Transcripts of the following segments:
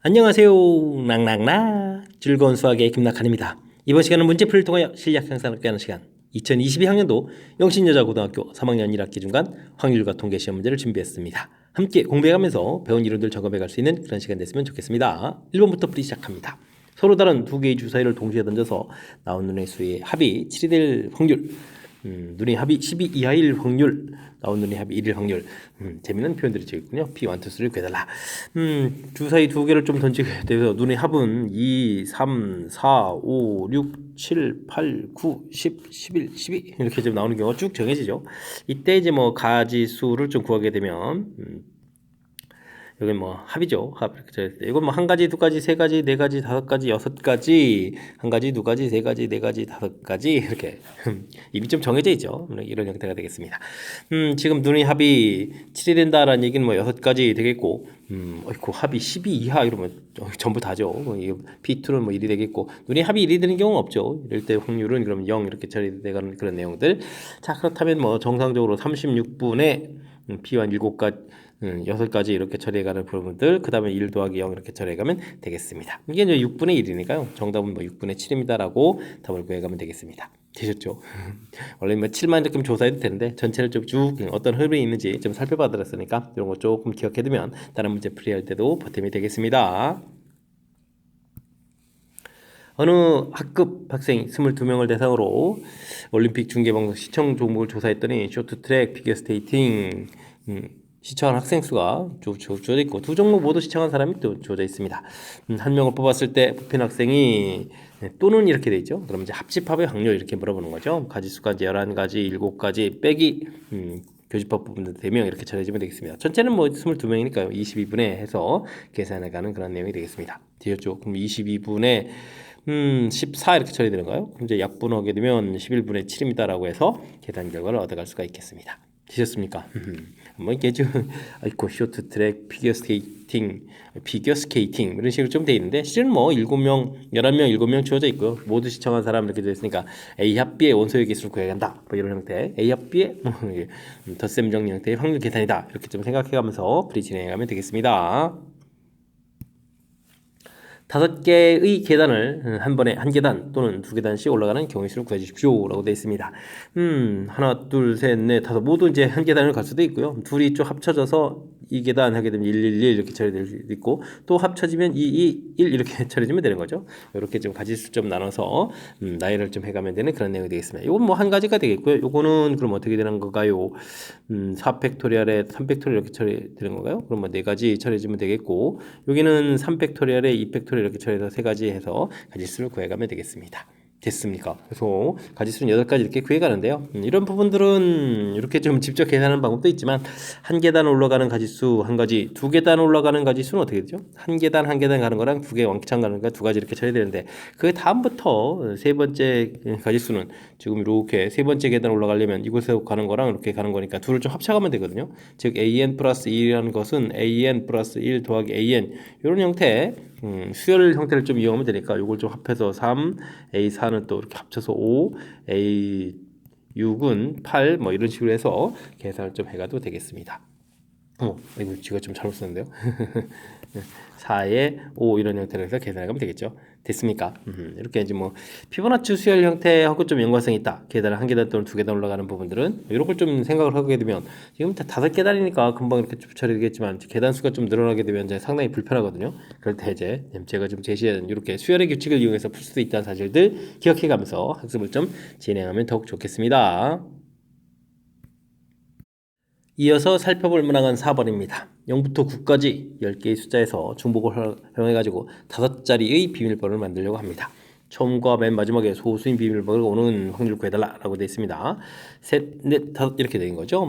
안녕하세요. 낭낭낭 즐거운 수학의 김낙한입니다. 이번 시간은 문제풀이를 통하여 실력 향상을 꾀하는 시간 2022학년도 영신여자고등학교 3학년 1학기 중간 확률과 통계 시험 문제를 준비했습니다. 함께 공부해가면서 배운 이론들 점검해갈 수 있는 그런 시간 됐으면 좋겠습니다. 1번부터 풀이 시작합니다. 서로 다른 두 개의 주사위를 동시에 던져서 나온 눈의 수의 합이 7이 될 확률, 눈의 합이 12 이하일 확률, 나온 눈의 합이 1일 확률. 재미있는 표현들이 있군요. P1, 2, 3를 구해달라. 주사위 두 개를 좀 던지게 돼서 눈의 합은 2, 3, 4, 5, 6, 7, 8, 9, 10, 11, 12 이렇게 좀 나오는 경우가 쭉 정해지죠. 이때 이제 뭐 가지수를 좀 구하게 되면 여기 뭐 합이죠. 합. 이건 뭐 한 가지, 두 가지, 세 가지, 네 가지, 다섯 가지, 여섯 가지, 한 가지, 두 가지, 세 가지, 네 가지, 다섯 가지 이렇게 이미 좀 정해져 있죠. 이런 형태가 되겠습니다. 지금 눈의 합이 7이 된다라는 얘기는 뭐 여섯 가지 되겠고, 어이구 합이 12 이하 이러면 전부 다죠. P2는 뭐 1이 되겠고, 눈의 합이 1이 되는 경우는 없죠. 이럴 때 확률은 그럼 0 이렇게 처리되는 그런 내용들. 자, 그렇다면 뭐 정상적으로 36분의 P1 7가지 6가지 이렇게 처리해가는 부분들, 그 다음에 1 더하기 0 이렇게 처리해가면 되겠습니다. 이게 이제 6분의 1이니까요. 정답은 뭐 6분의 7입니다라고 답을 구해가면 되겠습니다. 되셨죠? 원래 뭐 7만 이렇게 조사해도 되는데 전체를 좀 쭉 어떤 흐름이 있는지 좀 살펴봐드렸으니까 이런 거 조금 기억해두면 다른 문제 풀이할 때도 보탬이 되겠습니다. 어느 학급 학생 22명을 대상으로 올림픽 중계방송 시청 종목을 조사했더니 쇼트트랙, 피겨스케이팅 시청한 학생 수가 주어져 있고 두 종목 모두 시청한 사람이 또 주어져 있습니다. 한 명을 뽑았을 때 뽑힌 학생이 또는 이렇게 돼 있죠. 그럼 이제 합집합의 확률 이렇게 물어보는 거죠. 가지수가 이제 11가지, 7가지 빼기 교집합 부분도 4명 이렇게 전해지면 되겠습니다. 전체는 뭐 22명이니까요. 22분에 해서 계산해가는 그런 내용이 되겠습니다. 되셨죠? 그럼 22분에 14 이렇게 처리되는가요? 그럼 이제 약분하게 되면 11분의 7입니다라고 해서 계산 결과를 얻어갈 수가 있겠습니다. 되셨습니까? 한번 이렇게 좀 아이고 쇼트트랙, 피겨스케이팅 이런 식으로 좀 돼 있는데 실은 뭐 7명, 11명, 7명 주어져 있고요. 모두 시청한 사람 이렇게 되어 있으니까 A 합 B의 원소의 개수를 구해야 한다. 뭐 이런 형태. A 합 B의 덧셈 정리 형태의 확률 계산이다. 이렇게 좀 생각해가면서 풀이 진행하면 되겠습니다. 5개의 계단을 한 번에 한 계단 또는 두 계단씩 올라가는 경우의 수를 구해주십시오 라고 되어 있습니다. 하나, 둘, 셋, 넷, 다섯 모두 이제 한 계단을 갈 수도 있고요. 둘이 쭉 합쳐져서 이 계단 하게 되면 1, 1, 1 이렇게 처리될 수도 있고 또 합쳐지면 2, 2, 1 이렇게 처리되면 되는 거죠. 이렇게 좀 가지수 좀 나눠서 나열을 좀 해가면 되는 그런 내용이 되겠습니다. 이건 뭐 한 가지가 되겠고요. 요거는 그럼 어떻게 되는 건가요? 4팩토리얼에 3팩토리얼 이렇게 처리되는 건가요? 그럼 뭐 4가지 처리해주면 되겠고 여기는 3팩토리얼에 2팩토리얼 이렇게 처리해서 3가지 해서 가지수를 구해가면 되겠습니다. 됐습니까? 그래서 가지수는 8가지 이렇게 구해가는데요. 이런 부분들은 이렇게 좀 직접 계산하는 방법도 있지만 한 계단 올라가는 가지수 한 가지, 두 계단 올라가는 가지수는 어떻게 되죠? 한 계단 가는 거랑 두 개 왕창 가는 거 두 가지 이렇게 처리되는데 그 다음부터 세 번째 가지수는 지금 이렇게 세 번째 계단 올라가려면 이곳에 가는 거랑 이렇게 가는 거니까 둘을 좀 합쳐가면 되거든요. 즉 AN 플러스 1이라는 것은 AN 플러스 1 더하기 AN 이런 형태 수열 형태를 좀 이용하면 되니까 이걸 좀 합해서 3, A4는 또 이렇게 합쳐서 5, A6은 8 뭐 이런 식으로 해서 계산을 좀 해가도 되겠습니다. 이거 제가 좀 잘못 썼는데요. 4에 5 이런 형태로 해서 계산하면 되겠죠. 됐습니까? 이렇게 이제 뭐 피보나치 수열 형태하고 좀 연관성이 있다. 계단을 한 계단 또는 두 계단 올라가는 부분들은 이런 걸 좀 생각을 하게 되면 지금 5계단이니까 금방 이렇게 좀 처리되겠지만 계단 수가 좀 늘어나게 되면 이제 상당히 불편하거든요. 그럴 때 이제 제가 좀 제시한 이렇게 수열의 규칙을 이용해서 풀 수도 있다는 사실들 기억해가면서 학습을 좀 진행하면 더욱 좋겠습니다. 이어서 살펴볼 문항은 4번입니다. 0부터 9까지 10개의 숫자에서 중복을 활용해가지고 5자리의 비밀번호를 만들려고 합니다. 처음과 맨 마지막에 소수인 비밀번호가 오는 확률을 구해달라고 되어 있습니다. 셋, 넷, 다섯 이렇게 되는 거죠.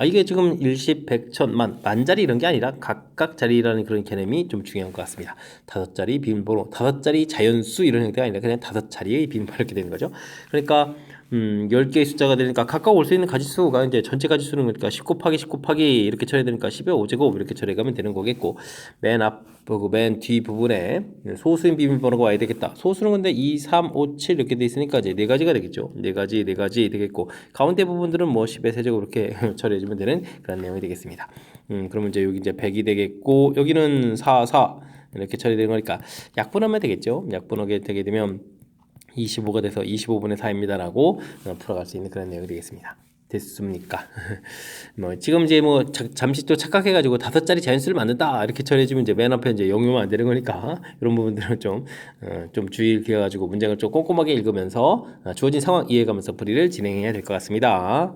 이게 지금 일십, 백, 천, 만자리 이런 게 아니라 각각 자리라는 그런 개념이 좀 중요한 것 같습니다. 5자리 비밀번호, 5자리 자연수 이런 형태가 아니라 그냥 5자리의 비밀번호 이렇게 되는 거죠. 그러니까 10개의 숫자가 되니까 각각 올 수 있는 가지수가 이제 전체 가지수는 그러니까 10 곱하기 10 곱하기 이렇게 처리해야 되니까 10의 5제곱 이렇게 처리해가면 되는 거겠고 맨 앞, 맨 뒤 부분에 소수인 비밀번호가 와야 되겠다. 소수는 근데 2, 3, 5, 7 이렇게 돼 있으니까 이제 4가지가 되겠죠. 4가지 되겠고 가운데 부분들은 뭐 10의 세제곱 이렇게 처리해주면 되는 그런 내용이 되겠습니다. 그러면 이제 여기 이제 100이 되겠고 여기는 4, 4 이렇게 처리되는 거니까 약분하면 되겠죠. 약분하게 되게 되면 25가 돼서 25분의 4입니다라고 풀어갈 수 있는 그런 내용이 되겠습니다. 됐습니까? 뭐 지금 이제 뭐 잠시 또 착각해가지고 5자리 자연수를 만든다 이렇게 처리해주면 이제 맨 앞에 이제 영유만 안 되는 거니까 이런 부분들은 좀 주의 기해가지고 문장을 좀 꼼꼼하게 읽으면서 주어진 상황 이해가면서 풀이를 진행해야 될 것 같습니다.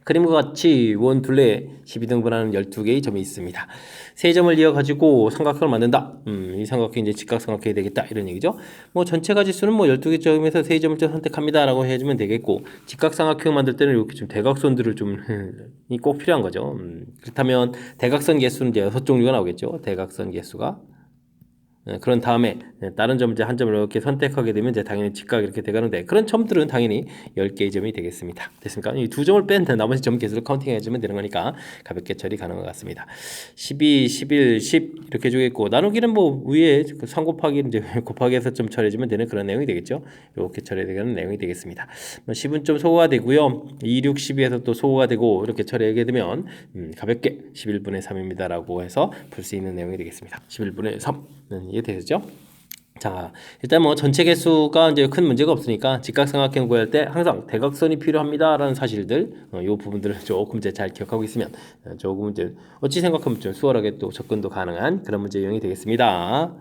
그림과 같이 원 둘레 12등분하는 12개의 점이 있습니다. 세 점을 이어가지고 삼각형을 만든다. 이 삼각형이 이제 직각삼각형이 되겠다. 이런 얘기죠. 뭐 전체 가지수는 뭐 12개 점에서 세 점을 좀 선택합니다. 라고 해주면 되겠고, 직각삼각형 만들 때는 이렇게 좀 대각선들을 좀 꼭 필요한 거죠. 그렇다면 대각선 개수는 이제 6종류가 나오겠죠. 대각선 개수가. 그런 다음에 다른 점 이제 한 점을 이렇게 선택하게 되면 이제 당연히 직각 이렇게 돼가는데 그런 점들은 당연히 10개의 점이 되겠습니다. 됐습니까? 이 두 점을 뺀 나머지 점 개수를 카운팅 해주면 되는 거니까 가볍게 처리 가능한 것 같습니다. 12, 11, 10 이렇게 주겠고 나누기는 뭐 위에 3 곱하기 이제 곱하기 해서 좀 처리해주면 되는 그런 내용이 되겠죠. 이렇게 처리되는 내용이 되겠습니다. 10은 좀 소거가 되고요. 2, 6, 12에서 또 소거가 되고 이렇게 처리하게 되면 가볍게 11분의 3입니다라고 해서 풀 수 있는 내용이 되겠습니다. 11분의 3. 이해되죠? 자, 일단 뭐 전체 개수가 이제 큰 문제가 없으니까 직각삼각형 구할 때 항상 대각선이 필요합니다라는 사실들, 요 부분들을 조금 이제 잘 기억하고 있으면 조금 이제 어찌 생각하면 좀 수월하게 또 접근도 가능한 그런 문제 유형이 되겠습니다.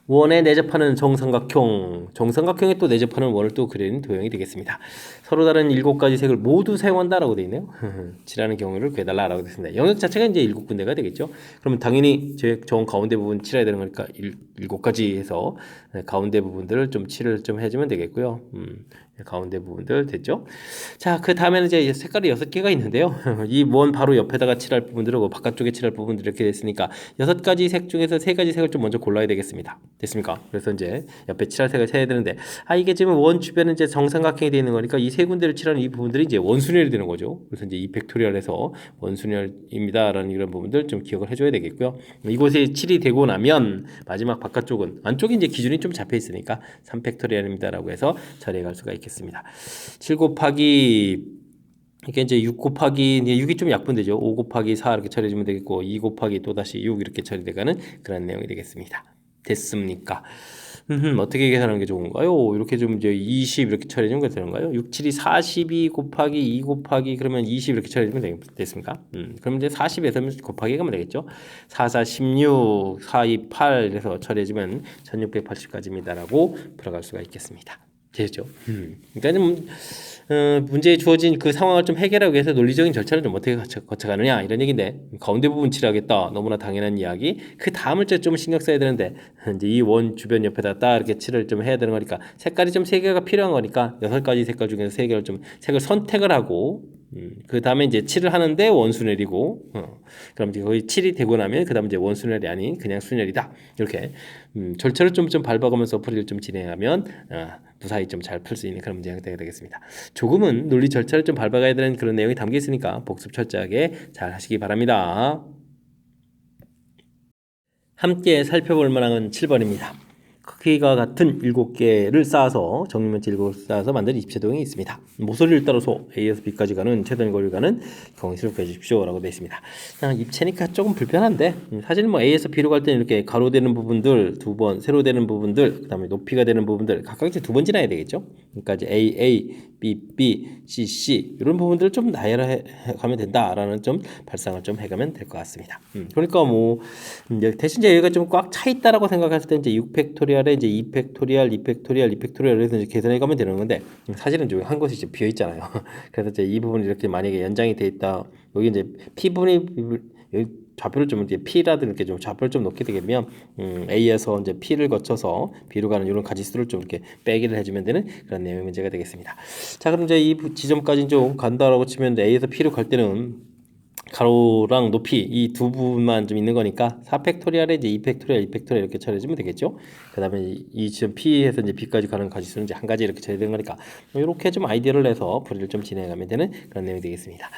원에 내접하는 정삼각형에 또 내접하는 원을 또 그리는 도형이 되겠습니다. 서로 다른 7가지 색을 모두 사용한다라고 되어 있네요. 칠하는 경우를 구해달라라고 되어 있습니다. 영역 자체가 이제 7군데가 되겠죠. 그러면 당연히 정 가운데 부분 칠해야 되는 거니까 7가지 해서 가운데 부분들을 좀 칠을 좀 해주면 되겠고요. 가운데 부분들 됐죠? 자, 그 다음에는 이제 색깔이 6개가 있는데요. 이 원 바로 옆에다가 칠할 부분들하고 바깥쪽에 칠할 부분들 이렇게 됐으니까 6가지 색 중에서 3가지 색을 좀 먼저 골라야 되겠습니다. 됐습니까? 그래서 이제 옆에 칠할 색을 세야 되는데 이게 지금 원 주변은 이제 정삼각형이 되어 있는 거니까 이 세 군데를 칠하는 이 부분들이 이제 원순열이 되는 거죠. 그래서 이제 이 팩토리얼에서 원순열입니다라는 이런 부분들 좀 기억을 해줘야 되겠고요. 이곳에 칠이 되고 나면 마지막 바깥쪽은 안쪽이 이제 기준이 좀 잡혀 있으니까 3팩토리얼입니다라고 해서 처리해 갈 수가 있겠습니다. 7 곱하기 이게 이제 6 곱하기 6이 좀 약분되죠. 5 곱하기 4 이렇게 처리해주면 되겠고 2 곱하기 또다시 6 이렇게 처리돼가는 그런 내용이 되겠습니다. 됐습니까? 어떻게 계산하는 게 좋은가요? 이렇게 좀 이제 20 이렇게 처리해주면 되는가요? 6, 7이 42 곱하기 2 곱하기 그러면 20 이렇게 처리해주면 됐습니까? 그럼 이제 40에서 곱하기 가면 되겠죠? 4, 4, 16, 4, 2, 8 이래서 처리해주면 1680까지입니다라고 풀어갈 수가 있겠습니다. 되죠? 그러니까 좀 문제에 주어진 그 상황을 좀 해결하기 위해서 논리적인 절차를 좀 어떻게 거쳐가느냐 이런 얘기인데 가운데 부분 칠하겠다 너무나 당연한 이야기. 그 다음을 좀 신경 써야 되는데 이제 이 원 주변 옆에다 딱 이렇게 칠을 좀 해야 되는 거니까 색깔이 좀 3개가 필요한 거니까 6가지 색깔 중에서 3개를 좀 색을 선택을 하고 그 다음에 이제 칠을 하는데 원순열이고 그럼 이제 거의 칠이 되고 나면 그 다음에 이제 원순열이 아닌 그냥 순열이다 이렇게 절차를 좀 밟아가면서 풀이를 좀 진행하면 무사히 좀 잘 풀 수 있는 그런 문제가 되겠습니다. 조금은 논리 절차를 좀 밟아가야 되는 그런 내용이 담겨 있으니까 복습 철저하게 잘 하시기 바랍니다. 함께 살펴볼 만한 7번입니다. 크기가 같은 7개를 쌓아서 정육면체 7개를 쌓아서 만든 입체 도형이 있습니다. 모서리를 따라서 A에서 B까지 가는 최단 거리를 가는 경위수를 구해주십시오 라고 되어 있습니다. 입체니까 조금 불편한데 사실 뭐 A에서 B로 갈 때는 이렇게 가로되는 부분들 2번, 세로되는 부분들 그 다음에 높이가 되는 부분들 각각 이제 2번 지나야 되겠죠. 그러니까 이제 A, B, B, C, C 이런 부분들을 좀 나열해 가면 된다라는 좀 발상을 좀 해가면 될 것 같습니다. 그러니까 뭐 대신 이제 여기가 좀 꽉 차 있다라고 생각했을 때 이제 6팩토리얼에 이제 2팩토리얼, 2팩토리얼, 2팩토리얼 해서 이제 계산해 가면 되는 건데 사실은 여기 한 곳이 이제 비어 있잖아요. 그래서 이제 이 부분이 이렇게 만약에 연장이 돼 있다. 여기 이제 P분이 여기 좌표를 좀 이제 P라든 이렇게 좀 좌표를 좀 놓게 되면 A에서 이제 P를 거쳐서 B로 가는 이런 가지수를 좀 이렇게 빼기를 해주면 되는 그런 내용의 문제가 되겠습니다. 자, 그럼 이제 이 지점까지 좀 간다라고 치면 A에서 P로 갈 때는 가로랑 높이 이 두 부분만 좀 있는 거니까 4팩토리얼에 이제 2팩토리얼, 2팩토리얼 이렇게 처리해주면 되겠죠. 그 다음에 이 지점 P에서 이제 B까지 가는 가지수는 이제 한 가지 이렇게 처리되는 거니까 이렇게 좀 아이디어를 내서 풀이를 좀 진행하면 되는 그런 내용이 되겠습니다.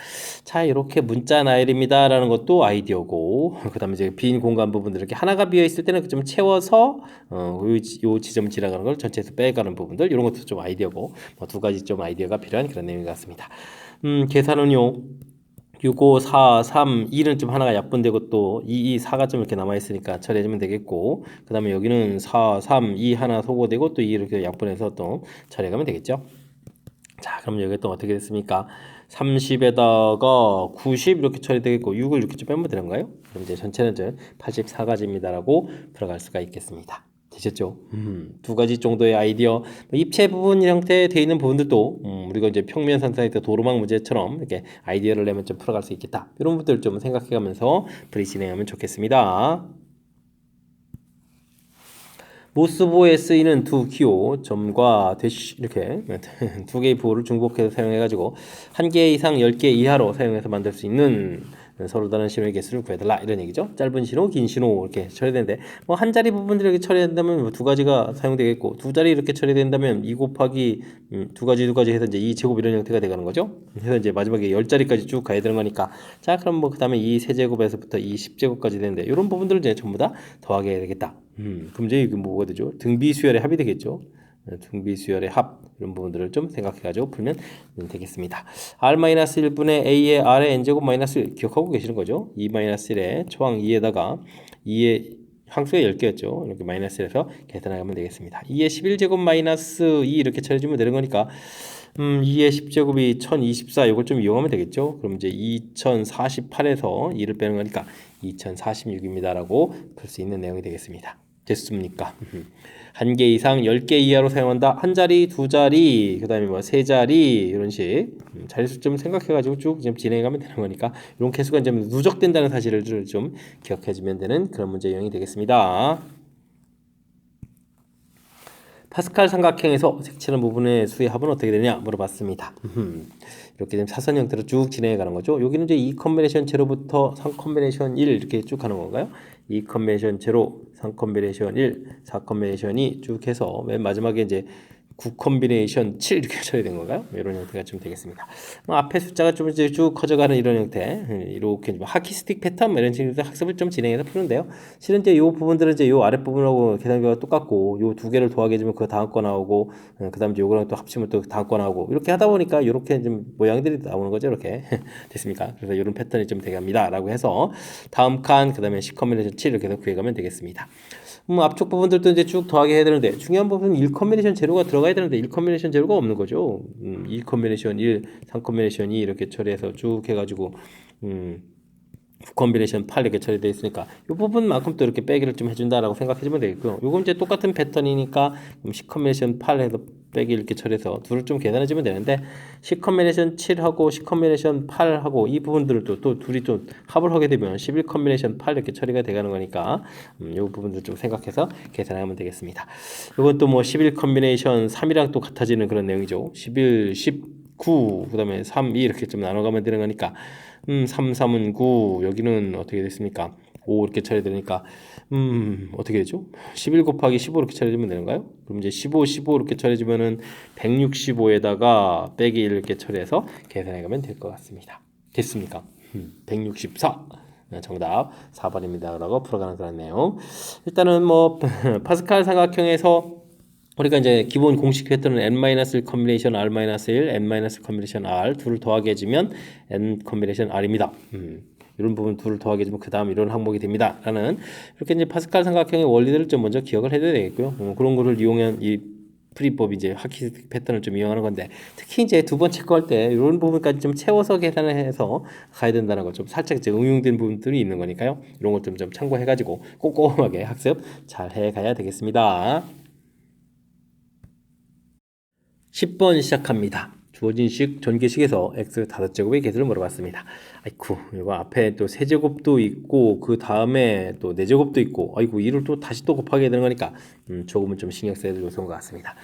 자, 이렇게 문자 나열입니다라는 것도 아이디어고 그 다음에 이제 빈 공간 부분들 이렇게 하나가 비어 있을 때는 좀 채워서 요 지점 지나가는 걸 전체에서 빼가는 부분들 이런 것도 좀 아이디어고 두 가지 좀 아이디어가 필요한 그런 내용인 것 같습니다. 계산은요. 요거 4, 3, 2는 좀 하나가 약분되고 또 2, 2, 4가 좀 이렇게 남아있으니까 처리해주면 되겠고 그 다음에 여기는 4, 3, 2 하나 소거되고 또 2 이렇게 약분해서 또 처리해가면 되겠죠. 자, 그럼 여기 또 어떻게 됐습니까? 30에다가 90 이렇게 처리되겠고 6을 이렇게 좀 빼면 되는가요? 그럼 이제 전체는 이제 84가지입니다라고 들어갈 수가 있겠습니다. 되셨죠? 두 가지 정도의 아이디어 입체 부분 형태에 되어 있는 부분들도 우리가 이제 평면 상상의 도로망 문제처럼 이렇게 아이디어를 내면 좀 풀어갈 수 있겠다. 이런 부분들 좀 생각해가면서 브리 진행하면 좋겠습니다. 모스보에 쓰이는 두 기호, 점과 대시 이렇게 두 개의 부호를 중복해서 사용해가지고 한 개 이상 10개 이하로 사용해서 만들 수 있는 서로 다른 신호의 개수를 구해달라 이런 얘기죠. 짧은 신호, 긴 신호 이렇게 처리되는데 뭐 한 자리 부분들 이렇게 처리된다면 뭐두 가지가 사용되겠고 두 자리 이렇게 처리된다면 2 곱하기 두 가지 해서 이제 2제곱 이런 형태가 되가는 거죠. 그래서 이제 마지막에 10자리까지 쭉 가야 되는 거니까 자 그럼 뭐 그 다음에 2 세제곱에서부터 2 10제곱까지 되는데 이런 부분들을 이제 전부 다 더하게 되겠다. 그럼 이제 이게 뭐가 되죠? 등비수열의 합이 되겠죠. 등비수열의 합 이런 부분들을 좀 생각해가지고 풀면 되겠습니다. R-1분의 A의 R의 N제곱 마이너스 1 기억하고 계시는 거죠? 2-1의 초항 2에다가 2의 항수가 10개였죠. 이렇게 마이너스 1에서 계산하면 되겠습니다. 2의 11제곱 마이너스 2 이렇게 처리해주면 되는 거니까 2의 10제곱이 1024 이걸 좀 이용하면 되겠죠. 그럼 이제 2048에서 2를 빼는 거니까 2046입니다 라고 풀 수 있는 내용이 되겠습니다. 됐습니까? 한 개 이상 10개 이하로 사용한다. 한 자리, 두 자리, 그 다음에 뭐 세 자리 이런 식 자릿수 좀 생각해가지고 쭉 진행하면 되는 거니까 이런 개수가 이제 누적된다는 사실을 좀 기억해주면 되는 그런 문제 유형이 되겠습니다. 파스칼 삼각형에서 색칠한 부분의 수의 합은 어떻게 되냐 물어봤습니다. 이렇게 좀 사선 형태로 쭉 진행해 가는 거죠. 여기는 이제 2 컨비네이션 제로부터 3 컨비네이션 1 이렇게 쭉 가는 건가요? 2 컨비네이션 제로, 3 컨비네이션 1, 4 컨비네이션 2 쭉 해서 맨 마지막에 이제 9 컨비네이션 7 이렇게 처리된 건가요? 이런 형태가 좀 되겠습니다. 앞에 숫자가 좀 이제 쭉 커져가는 이런 형태, 이렇게 하키스틱 패턴 이런 식으로 학습을 좀 진행해서 푸는데요. 실은 이제 이 부분들은 이제 이 아랫 부분하고 계산 결과가 똑같고, 이 두 개를 더하게 해주면 그 다음 거 나오고, 그다음 이제 요거랑 또 합치면 또 다음 거 나오고 이렇게 하다 보니까 이렇게 좀 모양들이 나오는 거죠. 이렇게 됐습니까? 그래서 이런 패턴이 좀 되갑니다라고 해서 다음 칸 그다음에 10 컨비네이션 7 이렇게 해서 구해가면 되겠습니다. 앞쪽 부분들도 이제 쭉 더하게 해야 되는데 중요한 부분은 1 컨비네이션 제로가 들어가야 되는데 1 컨비네이션 제로가 없는 거죠. 2 컨비네이션 1, 3 컨비네이션 2 이렇게 처리해서 쭉 해가지고 9 컨비네이션 8 이렇게 처리되어 있으니까 이 부분만큼 또 이렇게 빼기를 좀 해준다라고 생각해주면 되겠고요. 요건 이제 똑같은 패턴이니까 10 컨비네이션 8 해서 빼기 이렇게 처리해서 둘을 좀 계산해주면 되는데 10 컨비네이션 7하고 10 컨비네이션 8하고 이 부분들을 또 둘이 좀 합을 하게 되면 11 컨비네이션 8 이렇게 처리가 돼가는 거니까 이 부분들 좀 생각해서 계산하면 되겠습니다. 이건 또 뭐 11 컨비네이션 3이랑 또 같아지는 그런 내용이죠. 11, 19, 그 다음에 3, 2 이렇게 좀 나눠가면 되는 거니까 3, 3은 9 여기는 어떻게 됐습니까? 5 이렇게 처리되니까 어떻게 되죠? 11 곱하기 15 이렇게 처리되면 되는가요? 그럼 이제 15, 15 이렇게 처리해주면은 165에다가 빼기 1 이렇게 처리해서 계산해가면 될 것 같습니다. 됐습니까? 164 정답 4번입니다 라고 풀어가는 그런 내용. 일단은 뭐 파스칼 삼각형에서 우리가 이제 기본 공식 패턴은 n-1 컨비네이션 r-1, n- 컨비네이션 r 둘을 더하게 해주면 n 컨비네이션 r입니다. 이런 부분 둘을 더하게 해주면 그 다음 이런 항목이 됩니다. 라는 이렇게 이제 파스칼 삼각형의 원리들을 좀 먼저 기억을 해둬야 되겠고요. 그런 거를 이용한 이 풀이법 이제 하키 패턴을 좀 이용하는 건데 특히 이제 두 번째 거 할 때 이런 부분까지 좀 채워서 계산을 해서 가야 된다는 걸 좀 살짝 이제 응용된 부분들이 있는 거니까요. 이런 것 좀 참고해가지고 꼼꼼하게 학습 잘 해가야 되겠습니다. 10번 시작합니다. 주어진 식 전개식에서 x 5제곱의 개수를 물어봤습니다. 아이쿠 이거 앞에 또 세제곱도 있고 그 다음에 또 4제곱도 있고 아이고 이를 또 다시 또 곱하게 되는 거니까 조금은 좀 신경 써야 될 요소인 것 같습니다.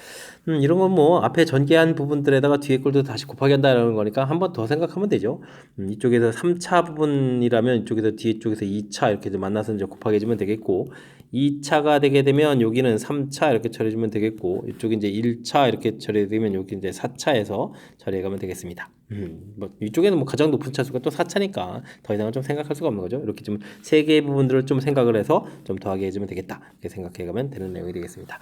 이런 건 뭐 앞에 전개한 부분들에다가 뒤에 걸도 다시 곱하게 한다는 거니까 한 번 더 생각하면 되죠. 이쪽에서 3차 부분이라면 이쪽에서 뒤에 쪽에서 2차 이렇게 만나서 이제 곱하게 해주면 되겠고 2차가 되게 되면 여기는 3차 이렇게 처리해주면 되겠고 이쪽이 이제 1차 이렇게 처리되면 여기 이제 4차에서 처리해 가면 되겠습니다. 뭐 이쪽에는 뭐 가장 높은 차수가 또 4차니까 더 이상은 좀 생각할 수가 없는 거죠. 이렇게 좀 세 개의 부분들을 좀 생각을 해서 좀 더하게 해주면 되겠다. 이렇게 생각해 가면 되는 내용이 되겠습니다.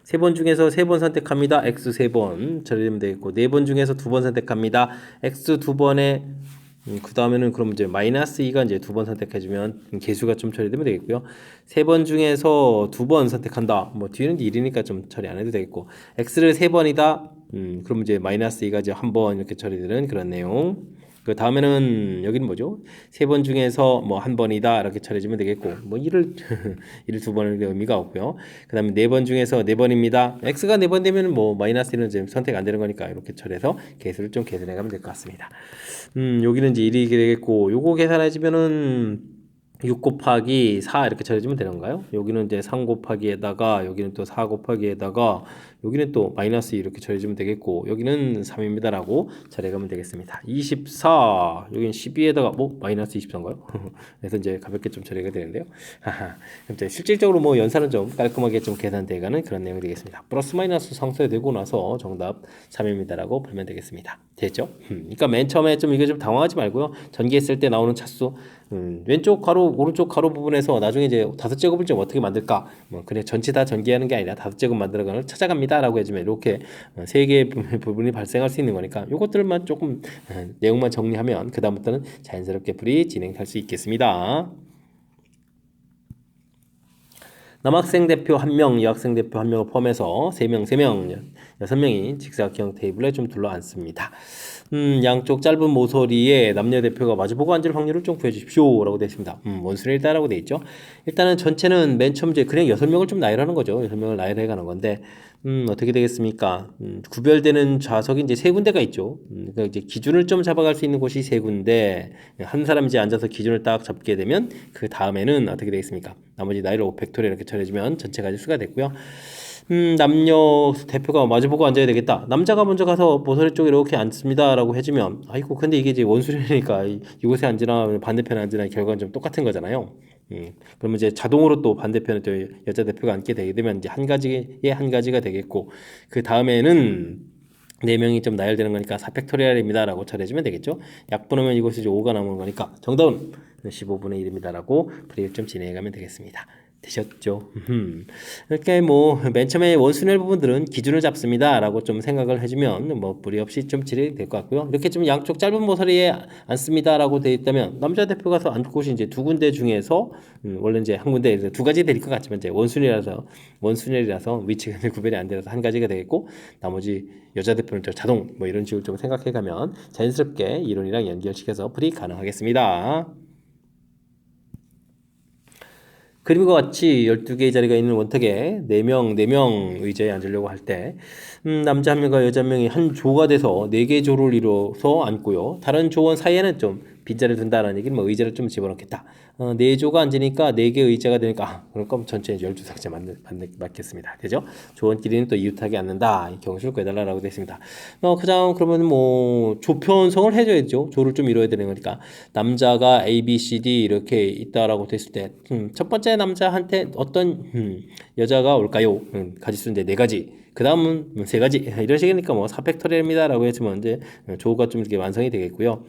3번 중에서 3번 선택합니다. x 3번 처리되면 되겠고 4번 중에서 2번 선택합니다. x 2번에 그 다음에는 그럼 이제 마이너스 2가 이제 두 번 선택해주면 개수가 좀 처리되면 되겠고요. 세 번 중에서 두 번 선택한다. 뭐 뒤는 1이니까 좀 처리 안 해도 되겠고, x를 세 번이다. 그럼 이제 마이너스 2가 이제 한 번 이렇게 처리되는 그런 내용. 그 다음에는 여기는 뭐죠? 세 번 중에서 뭐 한 번이다 이렇게 처리해주면 되겠고, 뭐 1을 1을 두 번의 의미가 없고요. 그 다음에 네 번 중에서 네 번입니다. x가 네 번 되면 뭐 마이너스 1은 지금 선택 안 되는 거니까 이렇게 처리해서 개수를 좀 계산해 가면 될 것 같습니다. 여기는 이제 1이 되겠고, 요거 계산해주면은 6 곱하기 4 이렇게 처리해주면 되는 건가요? 여기는 이제 3 곱하기에다가, 여기는 또 4 곱하기에다가, 여기는 또 마이너스 2 이렇게 처리해주면 되겠고, 여기는 3입니다 라고 처리해가면 되겠습니다. 24, 여기는 12에다가 뭐 마이너스 24인가요? 그래서 이제 가볍게 좀 처리가 되는데요. 하하. 이제 실질적으로 뭐 연산은 좀 깔끔하게 좀 계산돼가는 그런 내용이 되겠습니다. 플러스 마이너스 상쇄되고 나서 정답 3입니다 라고 풀면 되겠습니다. 됐죠? 그러니까 맨 처음에 좀 이거 좀 당황하지 말고요. 전개했을 때 나오는 차수, 왼쪽 가로 오른쪽 가로 부분에서 나중에 이제 5제곱을 좀 어떻게 만들까, 뭐 그냥 전체 다 전개하는 게 아니라 5제곱 만들어가는 찾아갑니다 라고 해주면 이렇게 세 개의 부분이 발생할 수 있는 거니까 요것들만 조금 내용만 정리하면 그 다음부터는 자연스럽게 풀이 진행할 수 있겠습니다. 남학생 대표 1명, 여학생 대표 1명을 포함해서 3명, 6명이 직사각형 테이블에 좀 둘러앉습니다. 양쪽 짧은 모서리에 남녀 대표가 마주보고 앉을 확률을 좀 구해주십시오 라고 되어 있습니다. 원수는 일다라고 되어 있죠. 일단은 전체는 맨 처음 이제 그냥 6명을 좀 나열하는 거죠. 6명을 나열해 가는 건데, 어떻게 되겠습니까? 구별되는 좌석이 이제 세 군데가 있죠. 그러니까 이제 기준을 좀 잡아갈 수 있는 곳이 세 군데, 한 사람이 이제 앉아서 기준을 딱 잡게 되면 그 다음에는 어떻게 되겠습니까? 나머지 나이를 5팩토리얼 이렇게 처리해주면 전체가 수가 됐고요. 남녀 대표가 마주보고 앉아야 되겠다. 남자가 먼저 가서 모서리 쪽에 이렇게 앉습니다 라고 해주면, 아이고 근데 이게 이제 원수련이니까 이곳에 앉으나 반대편에 앉으나 결과는 좀 똑같은 거잖아요. 그러면 이제 자동으로 또 반대편에 또 여자 대표가 앉게 되게 되면 이제 한 가지가 되겠고, 그 다음에는 4명이 좀 나열되는 거니까 4팩토리얼입니다 라고 처리해주면 되겠죠. 약분하면 이곳에 이제 5가 남은 거니까 정답은 15분의 1입니다 라고 풀이를 좀 진행해가면 되겠습니다. 되셨죠? 이렇게 뭐 맨 처음에 원순열 부분들은 기준을 잡습니다 라고 좀 생각을 해주면 뭐 무리 없이 좀 진행이 될 것 같고요. 이렇게 좀 양쪽 짧은 모서리에 앉습니다 라고 되어 있다면 남자 대표가 서 앉을 곳이 이제 두 군데 중에서 원래 이제 한 군데 두 가지 될 것 같지만 이제 원순열이라서 위치가 구별이 안 되어서 한 가지가 되겠고, 나머지 여자 대표는 저 자동 뭐 이런 식으로 좀 생각해 가면 자연스럽게 이론이랑 연결시켜서 풀이 가능하겠습니다. 그림과 같이 12개의 자리가 있는 원탁에 4명 의자에 앉으려고 할 때, 남자 한 명과 여자 한 명이 한 조가 돼서 4개의 조를 이뤄서 앉고요. 다른 조원 사이에는 좀 빈자리를 둔다라는 얘기는 뭐 의자를 좀 집어넣겠다. 4조가 앉으니까 4개 의자가 되니까, 그러니까 전체 12상자 맞겠습니다. 되죠? 조원끼리는 또 이웃하게 앉는다. 이 경수를 구해달라고 되어 있습니다. 가장 그러면 뭐 조편성을 해줘야죠. 조를 좀 이뤄야 되는 거니까. 남자가 A, B, C, D 이렇게 있다라고 됐을 때, 첫 번째 남자한테 어떤 여자가 올까요? 가지수 이제 4가지. 그 다음은 3가지. 이런 식이니까 뭐 4팩토리얼입니다 라고 했으면 이제 조가 좀 이렇게 완성이 되겠고요.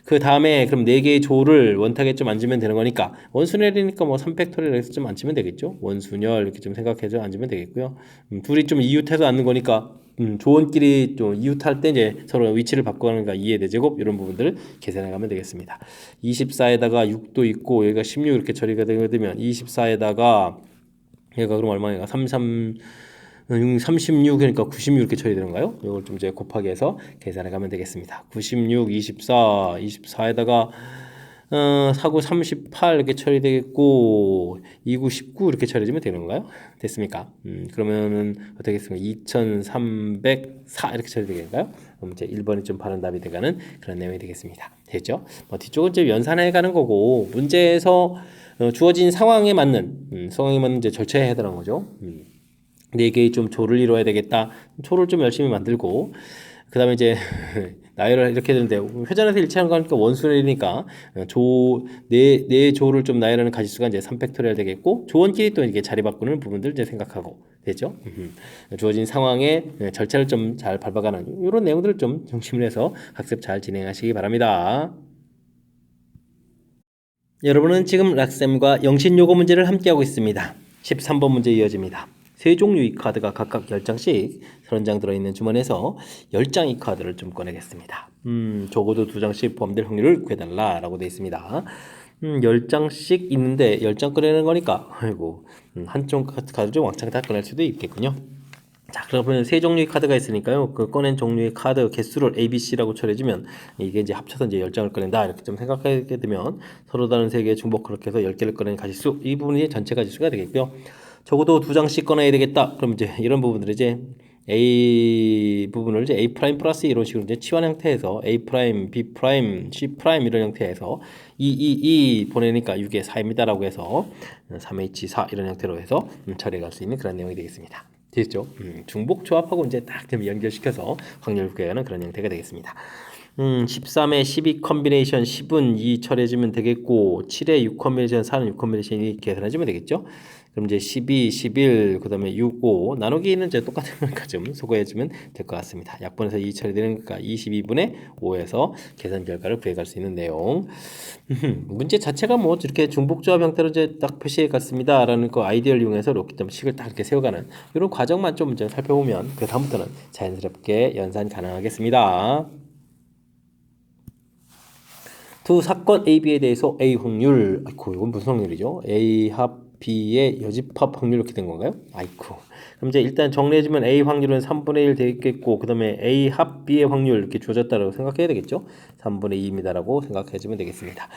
그 다음에 그럼 4개의 조를 원탁에 좀 앉으면 되는 거니까, 원순열이니까 뭐 3팩토리얼에서 좀 앉으면 되겠죠. 원순열 이렇게 좀 생각해서 앉으면 되겠고요. 둘이 좀 이웃해서 앉는 거니까 조원끼리 좀 이웃할 때 이제 서로 위치를 바꿔가는가 2의 4제곱 이런 부분들을 계산해 가면 되겠습니다. 24에다가 6도 있고 여기가 16 이렇게 처리가 되면 24에다가 얘가 그럼 얼마인가? 36 그러니까 96 이렇게 처리되는가요? 이걸 좀 이제 곱하기 해서 계산해 가면 되겠습니다. 96, 24에다가 49, 38 이렇게 처리되겠고 29, 19 이렇게 처리되면 되는 건가요? 됐습니까? 그러면은 어떻게 됐습니까? 2304 이렇게 처리되겠는가요? 그럼 이제 1번이 좀 바른 답이 돼가는 그런 내용이 되겠습니다. 됐죠? 뭐 뒤쪽은 이제 연산해 가는 거고, 문제에서 주어진 상황에 맞는 이제 절차에 해당하는 거죠. 4개의 좀 조를 이뤄야 되겠다. 조를 좀 열심히 만들고, 그 다음에 이제 나열을 이렇게 되는데, 회전에서 일치하는 거니까 원순열이니까 네 조를 좀 나열하는 가지수가 이제 3팩토리얼 되겠고, 조원끼리 또 이렇게 자리 바꾸는 부분들 이제 생각하고 되죠. 주어진 상황에 절차를 좀 잘 밟아가는 이런 내용들을 좀 중심으로 해서 학습 잘 진행하시기 바랍니다. 여러분은 지금 락쌤과 영신요거 문제를 함께하고 있습니다. 13번 문제 이어집니다. 세 종류의 카드가 각각 10장씩 30장 들어있는 주머니에서 10장의 카드를 좀 꺼내겠습니다. 적어도 2장씩 포함될 확률을 구해달라라고 되어 있습니다. 10장씩 있는데 10장 꺼내는 거니까 아이고 한쪽 카드 좀 왕창 다 꺼낼 수도 있겠군요. 자, 그러면 세 종류의 카드가 있으니까요. 그 꺼낸 종류의 카드 개수를 A, B, C라고 처리해주면 이게 이제 합쳐서 이제 10장을 꺼낸다 이렇게 좀 생각하게 되면 서로 다른 세 개의 중복 그렇게 해서 10개를 꺼낸 가지수 이 부분이 전체 가지수가 되겠고요. 적어도 2장씩 꺼내야 되겠다. 그럼 이제 이런 부분들을 이제 A 부분을 이제 A 프라임 플러스 이런 식으로 이제 치환 형태에서 A 프라임, B 프라임, C 프라임 이런 형태에서 2 보내니까 6에 4입니다라고 해서 3H4 이런 형태로 해서 처리해 갈 수 있는 그런 내용이 되겠습니다. 되겠죠? 중복 조합하고 이제 딱 좀 연결시켜서 확률 구해가는 그런 형태가 되겠습니다. 13에 12 컨비네이션 10은 2 처리해주면 되겠고 7에 6 컨비네이션 4는 6 컨비네이션 2 계산해주면 되겠죠? 그럼 이제 12, 11, 그 다음에 6, 5 나누기는 이제 똑같은 거니까 좀 소거해주면 될 것 같습니다. 약분해서 2 처리되는 거니까 22분의 5에서 계산 결과를 구해갈 수 있는 내용. 문제 자체가 뭐 이렇게 중복조합 형태로 이제 딱 표시해 갔습니다 라는 그 아이디어를 이용해서 이렇게 식을 딱 이렇게 세워가는 이런 과정만 좀 이제 살펴보면 그 다음부터는 자연스럽게 연산 가능하겠습니다. 두 사건 A, B에 대해서 A 확률, 아이고 이건 무슨 확률이죠? A 합 B의 여집합 확률 이렇게 된 건가요? 아이고. 그럼 이제 일단 정리해주면 A 확률은 3분의 1 되겠고 그 다음에 A 합 B의 확률 이렇게 주어졌다고 생각해야 되겠죠? 3분의 2입니다라고 생각해주면 되겠습니다.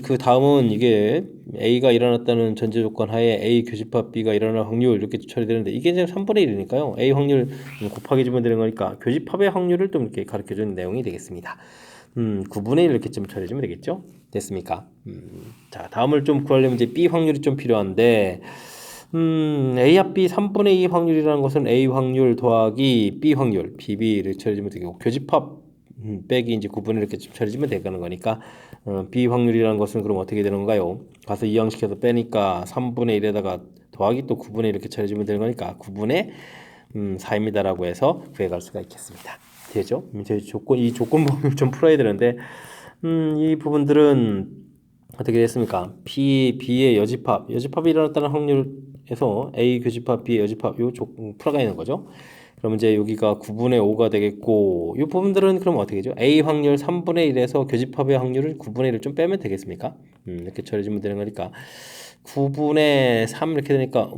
그 다음은 이게 A가 일어났다는 전제 조건 하에 A 교집합 B가 일어날 확률 이렇게 처리되는데 이게 이제 3분의 1이니까요. A 확률 곱하기 주면 되는 거니까 교집합의 확률을 좀 이렇게 가르쳐주는 내용이 되겠습니다. 9분의 1 이렇게 좀 처리해주면 되겠죠? 됐습니까? 자, 다음을 좀 구하려면 이제 B 확률이 좀 필요한데, A 합 B 3분의 2 확률이라는 것은 A 확률 더하기 B 확률, BB를 처리해주면 되고, 교집합 빼기 이제 9분의 1 이렇게 좀 처리해주면 되는 거니까, B 확률이라는 것은 그럼 어떻게 되는 건가요? 가서 이항시켜서 빼니까 3분의 1에다가 더하기 또 9분의 1 이렇게 처리해주면 되는 거니까, 9분의 4입니다라고 해서 구해갈 수가 있겠습니다. 되죠? 이 조건부를 좀 풀어야 되는데, 이 부분들은 어떻게 됐습니까? B의 여집합이 일어났다는 확률에서 A 교집합, B의 여집합, 풀어가 있는 거죠. 그럼 이제 여기가 9분의 5가 되겠고, 이 부분들은 그럼 어떻게 되죠? A 확률 3분의 1에서 교집합의 확률을 9분의 1을 좀 빼면 되겠습니까? 이렇게 처리해주면 되는 거니까, 9분의 3 이렇게 되니까,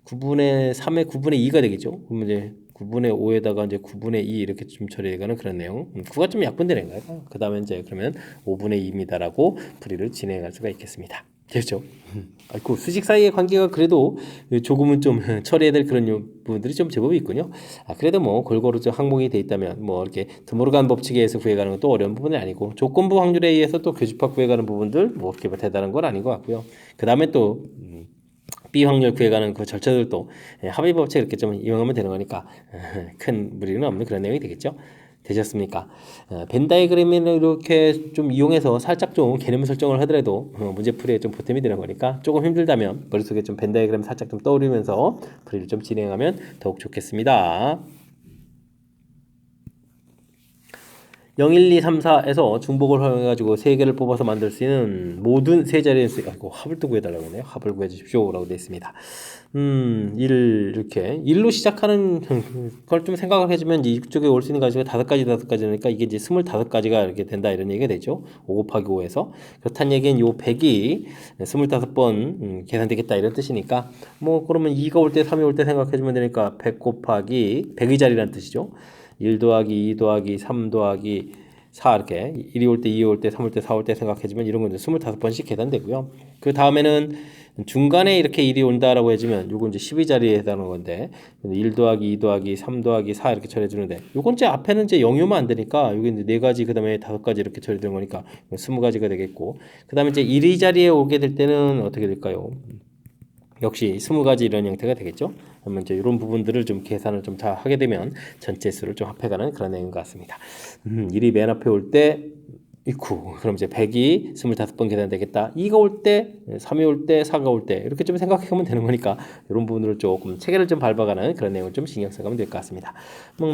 9분의 3에 9분의 2가 되겠죠? 그럼 이제 9분의 5에다가 이제 9분의 2 이렇게 좀 처리해가는 그런 내용. 9가 좀 약분되는 거예요. 그 다음에 이제 그러면 5분의 2입니다라고 풀이를 진행할 수가 있겠습니다. 됐죠? 아이고, 수직 사이의 관계가 그래도 조금은 좀 처리해야 될 그런 부분들이 좀 제법 있군요. 그래도 뭐 골고루 좀 항목이 돼 있다면 뭐 이렇게 드모르간 법칙에 의해서 구해가는 것도 어려운 부분이 아니고 조건부 확률에 의해서 또 교집합 구해가는 부분들 뭐 그렇게 대단한 건 아닌 것 같고요. 그 다음에 또 B 확률 구해가는 그 절차들도 합의 법칙 이렇게 좀 이용하면 되는 거니까 큰 무리는 없는 그런 내용이 되겠죠. 되셨습니까? 벤 다이그램을 이렇게 좀 이용해서 살짝 좀 개념 설정을 하더라도 문제풀이에 좀 보탬이 되는 거니까 조금 힘들다면 머릿속에 좀 벤 다이그램 살짝 좀 떠오르면서 풀이를 좀 진행하면 더욱 좋겠습니다. 0, 1, 2, 3, 4에서 중복을 활용해가지고 3개를 뽑아서 만들 수 있는 모든 세 자리의 수, 합을 또 구해달라고 하네요. 합을 구해주십시오. 라고 되어 있습니다. 1, 1로 시작하는 걸 좀 생각을 해주면 이쪽에 올 수 있는 가지가 5가지니까 이게 이제 25가지가 이렇게 된다 이런 얘기가 되죠. 5 곱하기 5에서. 그렇다는 얘기는 요 100이 25번 계산되겠다 이런 뜻이니까 뭐 그러면 2가 올 때 3이 올 때 생각해주면 되니까 100 곱하기 100의 자리라는 뜻이죠. 1 더하기 2 더하기 3 더하기 4 이렇게 1이 올 때 2이 올 때 3 올 때 4 올 때 생각해주면 이런 건 25번씩 계산되고요. 그 다음에는 중간에 이렇게 1이 온다라고 해주면 요건 이제 12자리에 해당하는 건데 1 더하기 2 더하기 3 더하기 4 이렇게 처리해주는데 요건 이제 앞에는 이제 0이면 안 되니까 여기 이제 4가지 그 다음에 5가지 이렇게 처리되는 거니까 20가지가 되겠고 그 다음에 이제 1위 자리에 오게 될 때는 어떻게 될까요? 역시 20가지 이런 형태가 되겠죠. 그러면 이제 이런 부분들을 좀 계산을 좀 잘 하게 되면 전체 수를 좀 합해가는 그런 내용 같습니다. 1이 맨 앞에 올 때 있고 그럼 이제 100이 25번 계산되겠다. 2가 올 때, 3이 올 때, 4가 올 때 이렇게 좀 생각하면 되는 거니까 이런 부분들을 조금 체계를 좀 밟아가는 그런 내용을 좀 신경 써가면 될 것 같습니다.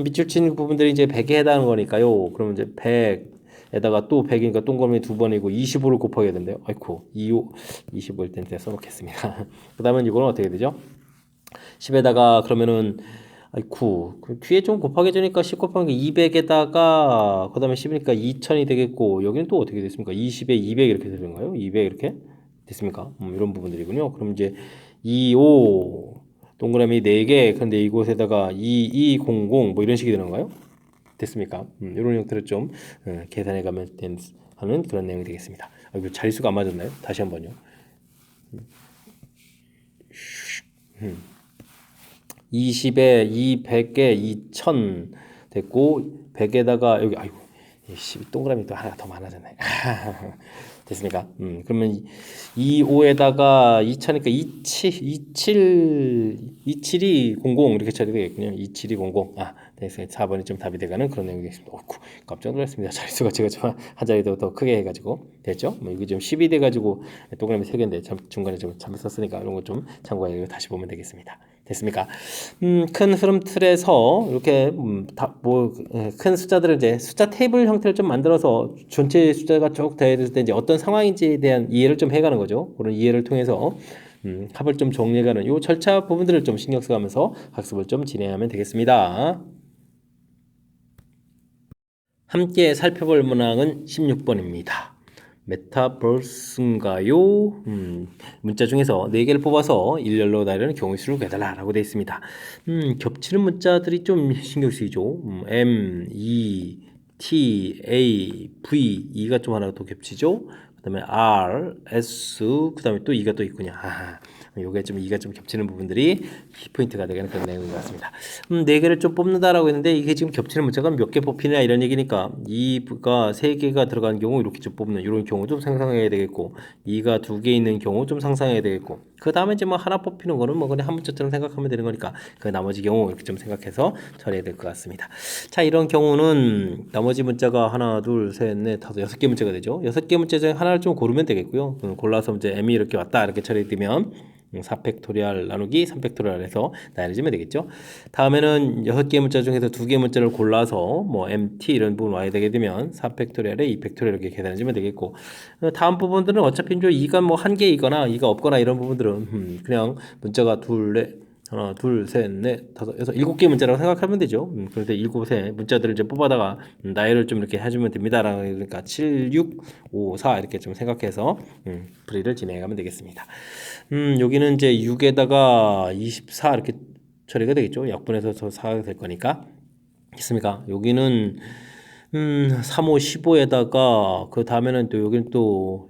밑줄 친 부분들이 이제 100에 해당하는 거니까요. 그러면 이제 100 에다가 또 100이니까 동그라미 2번이고 25를 곱하게 된대요. 아이고 25일 때 써놓겠습니다. 그 다음에 이거는 어떻게 되죠? 10에다가 그러면은 아이쿠 그 뒤에 좀 곱하기 주니까 10 곱하기 200에다가 그 다음에 10이니까 2000이 되겠고 여기는 또 어떻게 됐습니까? 20에 200 이렇게 되는가요? 200 이렇게 됐습니까? 이런 부분들이군요. 그럼 이제 25 동그라미 4개 근데 이곳에다가 2200 뭐 이런 식이 되는 건가요? 됐습니까? 이런 형태로 좀 계산해 가면 하는 그런 내용이 되겠습니다. 이거 자릿수가 안 맞았나요? 다시 한번요. 20에 200에 2000 됐고 100에다가 여기 아이고 12 동그라미 또 하나 더 많아졌네. 됐습니까? 그러면 25에다가 2000이니까 27이 00 이렇게 처리 되겠군요. 27이 00. 됐어요. 4번이 좀 답이 돼가는 그런 내용이 되겠습니다. 어쿠, 깜짝 놀랐습니다. 자릿수가 제가 한 자리 더 크게 해가지고 됐죠? 이게 좀 10이 돼가지고 동그라미 3개인데 중간에 좀 잘못 썼으니까 이런 거 좀 참고해 다시 보면 되겠습니다. 됐습니까? 큰 흐름 틀에서 이렇게 큰 숫자들을 이제 숫자 테이블 형태를 좀 만들어서 전체 숫자가 쭉 되었을 때 이제 어떤 상황인지에 대한 이해를 좀 해가는 거죠. 그런 이해를 통해서 합을 좀 정리해가는 요 절차 부분들을 좀 신경 써가면서 학습을 좀 진행하면 되겠습니다. 함께 살펴볼 문항은 16번입니다. 메타버스인가요? 문자 중에서 4개를 뽑아서 일렬로 나열하는 경우의 수를 구해달라고 되어 있습니다. 겹치는 문자들이 좀 신경 쓰이죠. M, E, T, A, V, E가 좀 하나 더 겹치죠. 그 다음에 R, S, 그 다음에 또 E가 또 있군요. 요게 좀 E가 좀 겹치는 부분들이 키포인트가 되는 그런 내용인 것 같습니다. 4개를 좀 뽑는다라고 했는데 이게 지금 겹치는 문자가 몇 개 뽑히냐 이런 얘기니까 2가 3개가 들어간 경우 이렇게 좀 뽑는 이런 경우 좀 상상해야 되겠고 2가 2개 있는 경우 좀 상상해야 되겠고 그 다음에 이제 뭐 하나 뽑히는 거는 뭐 그냥 한 문자처럼 생각하면 되는 거니까 그 나머지 경우 이렇게 좀 생각해서 처리해야 될 것 같습니다. 자, 이런 경우는 나머지 문자가 하나, 둘, 셋, 넷, 다섯, 6개 문자가 되죠. 6개 문자 중에 하나를 좀 고르면 되겠고요. 골라서 이제 m이 이렇게 왔다 이렇게 처리되면 4팩토리얼 나누기 3팩토리얼 해서 나열해주면 되겠죠. 다음에는 6개 문자 중에서 2개 문자를 골라서 뭐 MT 이런 부분 와야 되게 되면 4팩토리얼에 2팩토리얼 이렇게 계산해주면 되겠고 다음 부분들은 어차피 이제 2가 뭐 한 개이거나 2가 없거나 이런 부분들은 그냥 문자가 둘, 넷, 하나, 둘, 셋, 넷, 다섯, 여섯, 7개 문자라고 생각하면 되죠. 그런데 7의 문자들을 이제 뽑아다가 나열을 좀 이렇게 해주면 됩니다. 그러니까 7, 6, 5, 4 이렇게 좀 생각해서 풀이를 진행하면 되겠습니다. 여기는 이제 6에다가 24 이렇게 처리가 되겠죠. 약분해서 저 4가 될 거니까. 있습니까? 여기는 3, 5, 15에다가 그 다음에는 또 여기는 또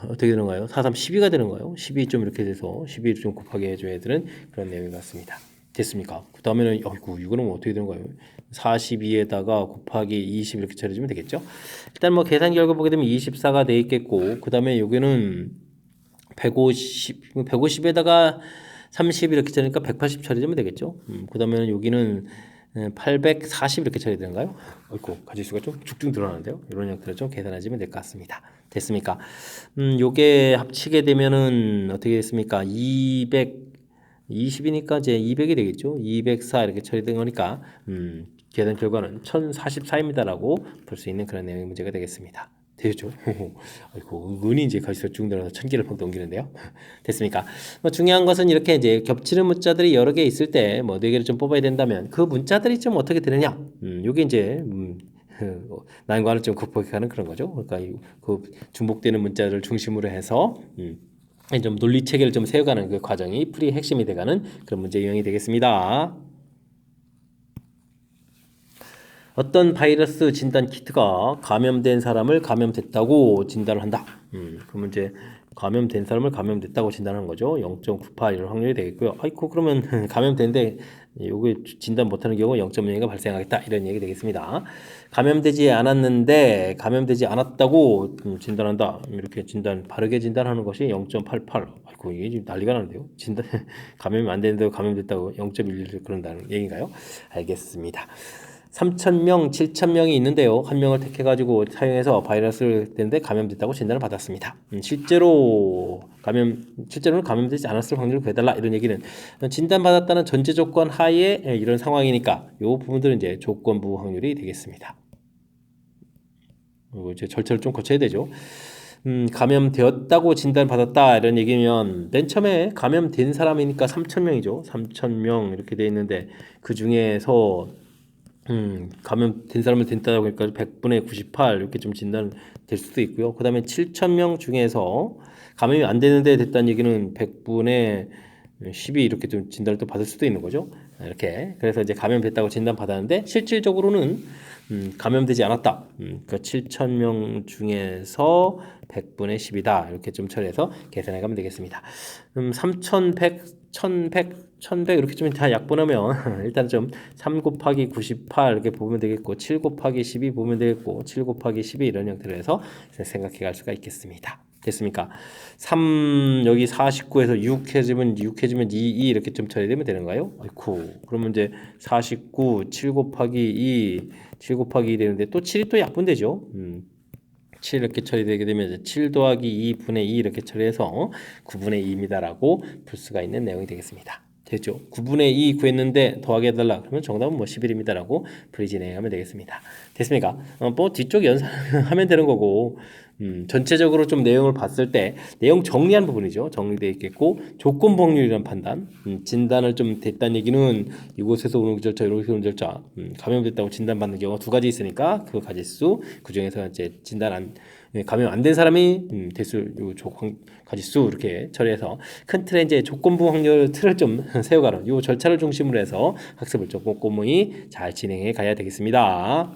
어떻게 되는 거예요? 4, 3, 12가 되는 거예요. 12 좀 이렇게 돼서 12를 좀 곱하게 해줘야 되는 그런 내용인 것 같습니다. 됐습니까? 그 다음에는 어이구 이거는 어떻게 되는 거예요? 42에다가 곱하기 20 이렇게 처리해주면 되겠죠? 일단 뭐 계산 결과 보게 되면 24가 돼 있겠고 그 다음에 여기는 150에다가 30 이렇게 처리니까 180 처리되면 되겠죠. 그 다음에는 여기는 840 이렇게 처리되는가요? 어이구 가지수가 좀 쭉쭉 늘어나는데요. 이런 형태로 좀 계산하시면 될 것 같습니다. 됐습니까? 요게 합치게 되면은 어떻게 됐습니까? 220이니까 이제 200이 되겠죠. 204 이렇게 처리된 거니까 계산 결과는 1044입니다라고 볼 수 있는 그런 내용의 문제가 되겠습니다. 되죠? 아이고 은근히 이제 가지수가 쭉 늘어나서 1000개를 막 넘기는데요. 됐습니까? 뭐 중요한 것은 이렇게 이제 겹치는 문자들이 여러 개 있을 때 뭐 4개를 좀 뽑아야 된다면 그 문자들이 좀 어떻게 되느냐? 요게 이제 난관을 좀 극복하는 그런 거죠. 그러니까 그 중복되는 문자를 중심으로 해서 좀 논리 체계를 좀 세워가는 그 과정이 풀이의 핵심이 돼가는 그런 문제 유형이 되겠습니다. 어떤 바이러스 진단 키트가 감염된 사람을 감염됐다고 진단을 한다. 그러면 이제 감염된 사람을 감염됐다고 진단하는 거죠. 0.98 이런 확률이 되겠고요. 아이고 그러면 감염된데 요게 진단 못하는 경우 0.0가 발생하겠다 이런 얘기 되겠습니다. 감염되지 않았는데 감염되지 않았다고 진단한다. 이렇게 바르게 진단하는 것이 0.88. 아이고 이게 지금 난리가 나는데요. 진단 감염이 안 되는데 감염됐다고 0.11 그런다는 얘기인가요? 알겠습니다. 3,000명, 7,000명이 있는데요. 한 명을 택해가지고 사용해서 바이러스를 됐는데 감염됐다고 진단을 받았습니다. 실제로는 감염되지 않았을 확률을 구해달라 이런 얘기는 진단받았다는 전제 조건 하에 이런 상황이니까 이 부분들은 이제 조건부 확률이 되겠습니다. 그리고 이제 절차를 좀 거쳐야 되죠. 감염되었다고 진단받았다 이런 얘기면 맨 처음에 감염된 사람이니까 3,000명이죠. 3,000명 이렇게 돼 있는데 그 중에서 감염된 사람을 된다고 하니까 100분의 98 이렇게 좀 진단될 수도 있고요. 그 다음에 7,000명 중에서 감염이 안 되는데 됐다는 얘기는 100분의 12 이렇게 좀 진단을 또 받을 수도 있는 거죠. 이렇게 그래서 이제 감염됐다고 진단 받았는데 실질적으로는 감염되지 않았다. 그러니까 7,000명 중에서 100분의 10이다. 이렇게 좀 처리해서 계산해 가면 되겠습니다. 3,100, 1,100 이렇게 좀 다 약분하면 일단 좀 3 곱하기 98 이렇게 보면 되겠고 7 곱하기 12 보면 되겠고 7 곱하기 12 이런 형태로 해서 생각해 갈 수가 있겠습니다. 됐습니까? 3 여기 49에서 6 해주면 2 이렇게 좀 처리되면 되는가요? 아이쿠 그러면 이제 49 7 곱하기 2 7 곱하기 2 되는데 또 7이 또 약분되죠. 7 이렇게 처리되게 되면 이제 7 더하기 2분의 2 이렇게 처리해서 9분의 2입니다라고 풀 수가 있는 내용이 되겠습니다. 됐죠? 9분의 2 구했는데 더하기 해달라 그러면 정답은 뭐 11입니다라고 풀이 진행하면 되겠습니다. 됐습니까? 뭐 뒤쪽 연산하면 되는 거고 전체적으로 좀 내용을 봤을 때 내용 정리한 부분이죠. 정리되어 있겠고 조건 법률이라는 판단 진단을 좀 됐다는 얘기는 이곳에서 오는 절차 이렇게 오는 절차 감염됐다고 진단받는 경우가 두 가지 있으니까 그 가지수 그 중에서 이제 감염 안 된 사람이 대수 가지수 이렇게 처리해서 큰 틀에 이제 조건부 확률 틀을 좀 세워가는 이 절차를 중심으로 해서 학습을 좀 꼼꼼히 잘 진행해 가야 되겠습니다.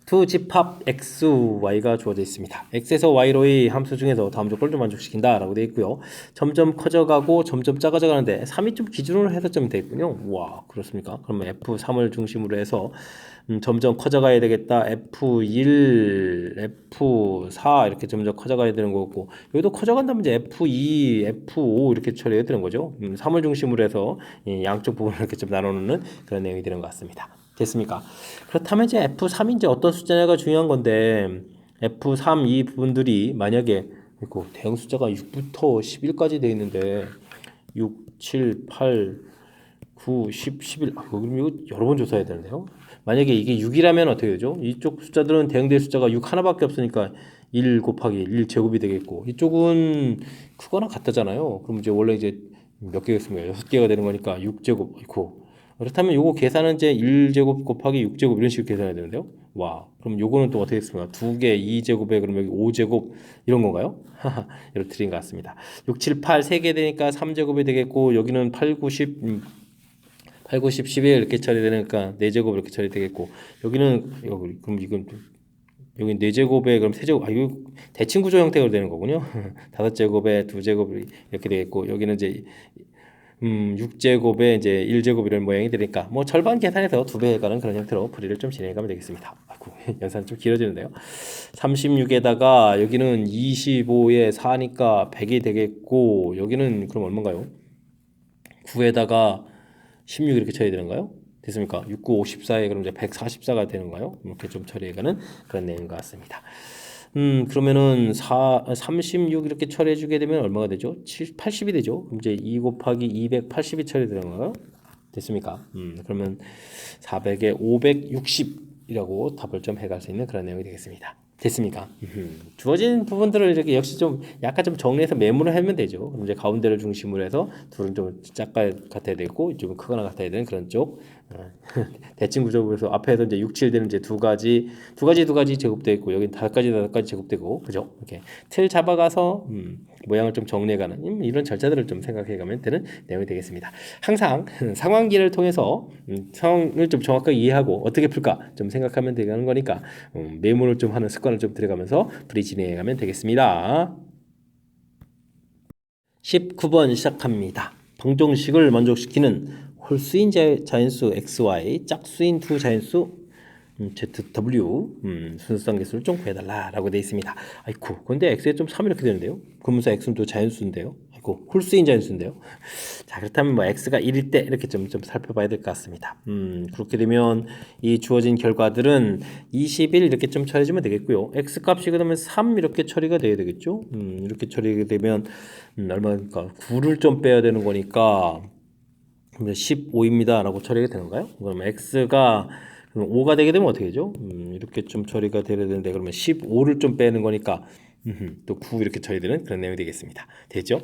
두 집합 x, y가 주어져 있습니다. x에서 y로의 함수 중에서 다음 조건을 좀 만족시킨다 라고 되어 있고요. 점점 커져가고 점점 작아져 가는데 3이 좀 기준으로 해서 좀 되어 있군요. 와 그렇습니까? 그러면 f3을 중심으로 해서 점점 커져가야 되겠다. f1, f4 이렇게 점점 커져가야 되는 거고 여기도 커져간다면 이제 f2, f5 이렇게 처리해야 되는 거죠. 3을 중심으로 해서 양쪽 부분을 이렇게 좀 나눠놓는 그런 내용이 되는 것 같습니다. 됐습니까? 그렇다면 이제 F3이 이제 어떤 숫자냐가 중요한 건데 F3 이 부분들이 만약에 이거 대형 숫자가 6부터 11까지 되어 있는데 6, 7, 8, 9, 10, 11 그럼 이거 여러 번 조사해야 되는데요. 만약에 이게 6이라면 어떻게 되죠? 이쪽 숫자들은 대형될 숫자가 6 하나밖에 없으니까 1 곱하기 1 제곱이 되겠고 이쪽은 크거나 같다잖아요. 그럼 이제 원래 이제 몇 개겠습니까? 6개가 되는 거니까 6제곱 있고 그렇다면 요거 계산은 이제 1제곱 곱하기 6제곱 이런 식으로 계산해야 되는데요. 와, 그럼 요거는 또 어떻게 됐습니까? 2개 2제곱에 그럼 여기 5제곱 이런 건가요? 이렇게 드린 것 같습니다. 6, 7, 8 3개 되니까 3제곱이 되겠고 여기는 8, 9, 10 8, 9, 10, 11 이렇게 처리되니까 4제곱 이렇게 처리되겠고 여기는 그럼 이건 여기 4제곱에 그럼 3제곱 이거 대칭 구조 형태로 되는 거군요. 5제곱에 2제곱 이렇게 되겠고 여기는 이제 6제곱에 이제 1제곱 이런 모양이 되니까 뭐 절반 계산해서 2배에 가는 그런 형태로 풀이를 좀 진행해 가면 되겠습니다. 아이고, 연산 좀 길어지는데요. 36에다가 여기는 25에 4니까 100이 되겠고 여기는 그럼 얼마인가요? 9에다가 16 이렇게 처리해야 되는가요? 됐습니까? 6, 9, 54에 그럼 이제 144가 되는가요? 이렇게 좀 처리해가는 그런 내용인 것 같습니다. 그러면은 36 이렇게 처리해주게 되면 얼마가 되죠? 80이 되죠? 그럼 이제 2 곱하기 280이 처리되는 건가요? 됐습니까? 그러면 400에 560이라고 답을 좀 해갈 수 있는 그런 내용이 되겠습니다. 됐습니까? 주어진 부분들을 이렇게 역시 좀 약간 좀 정리해서 메모를 하면 되죠. 그럼 이제 가운데를 중심으로 해서 둘은 좀 작가 같아야 되고 이쪽은 크거나 같아야 되는 그런 쪽 대칭 구조에서 앞에서 이제 6, 7 되는 이제 두 가지 제곱되어 있고 여기는 5가지 제곱되고 그죠? 이렇게 틀 잡아가서 모양을 좀 정리해가는 이런 절차들을 좀 생각해가면 되는 내용이 되겠습니다. 항상 상황기를 통해서 상황을 좀 정확하게 이해하고 어떻게 풀까 좀 생각하면 되는 거니까 메모를 좀 하는 습관을 좀 들여가면서 풀이 진행해가면 되겠습니다. 19번 시작합니다. 방정식을 만족시키는 홀수인 자연수 xy, 짝수인 두 자연수 zw 순수상 계수를 좀 구해달라라고 되어 있습니다. 아이쿠, 근데 x에 좀 3 이렇게 되는데요. 그러면서 x는 또 자연수인데요. 아이고, 홀수인 자연수인데요. 자, 그렇다면 뭐 x가 1일 때 이렇게 좀 살펴봐야 될 것 같습니다. 그렇게 되면 이 주어진 결과들은 21 이렇게 좀 처리해주면 되겠고요. x 값이 그러면 3 이렇게 처리가 돼야 되겠죠. 이렇게 처리가 되면 얼마니까 9를 좀 빼야 되는 거니까 15입니다 라고 처리가 되는가요? 그러면 x가 그럼 5가 되게 되면 어떻게 되죠? 이렇게 좀 처리가 돼야 되는데 그러면 15를 좀 빼는 거니까 또 9 이렇게 처리되는 그런 내용이 되겠습니다. 됐죠?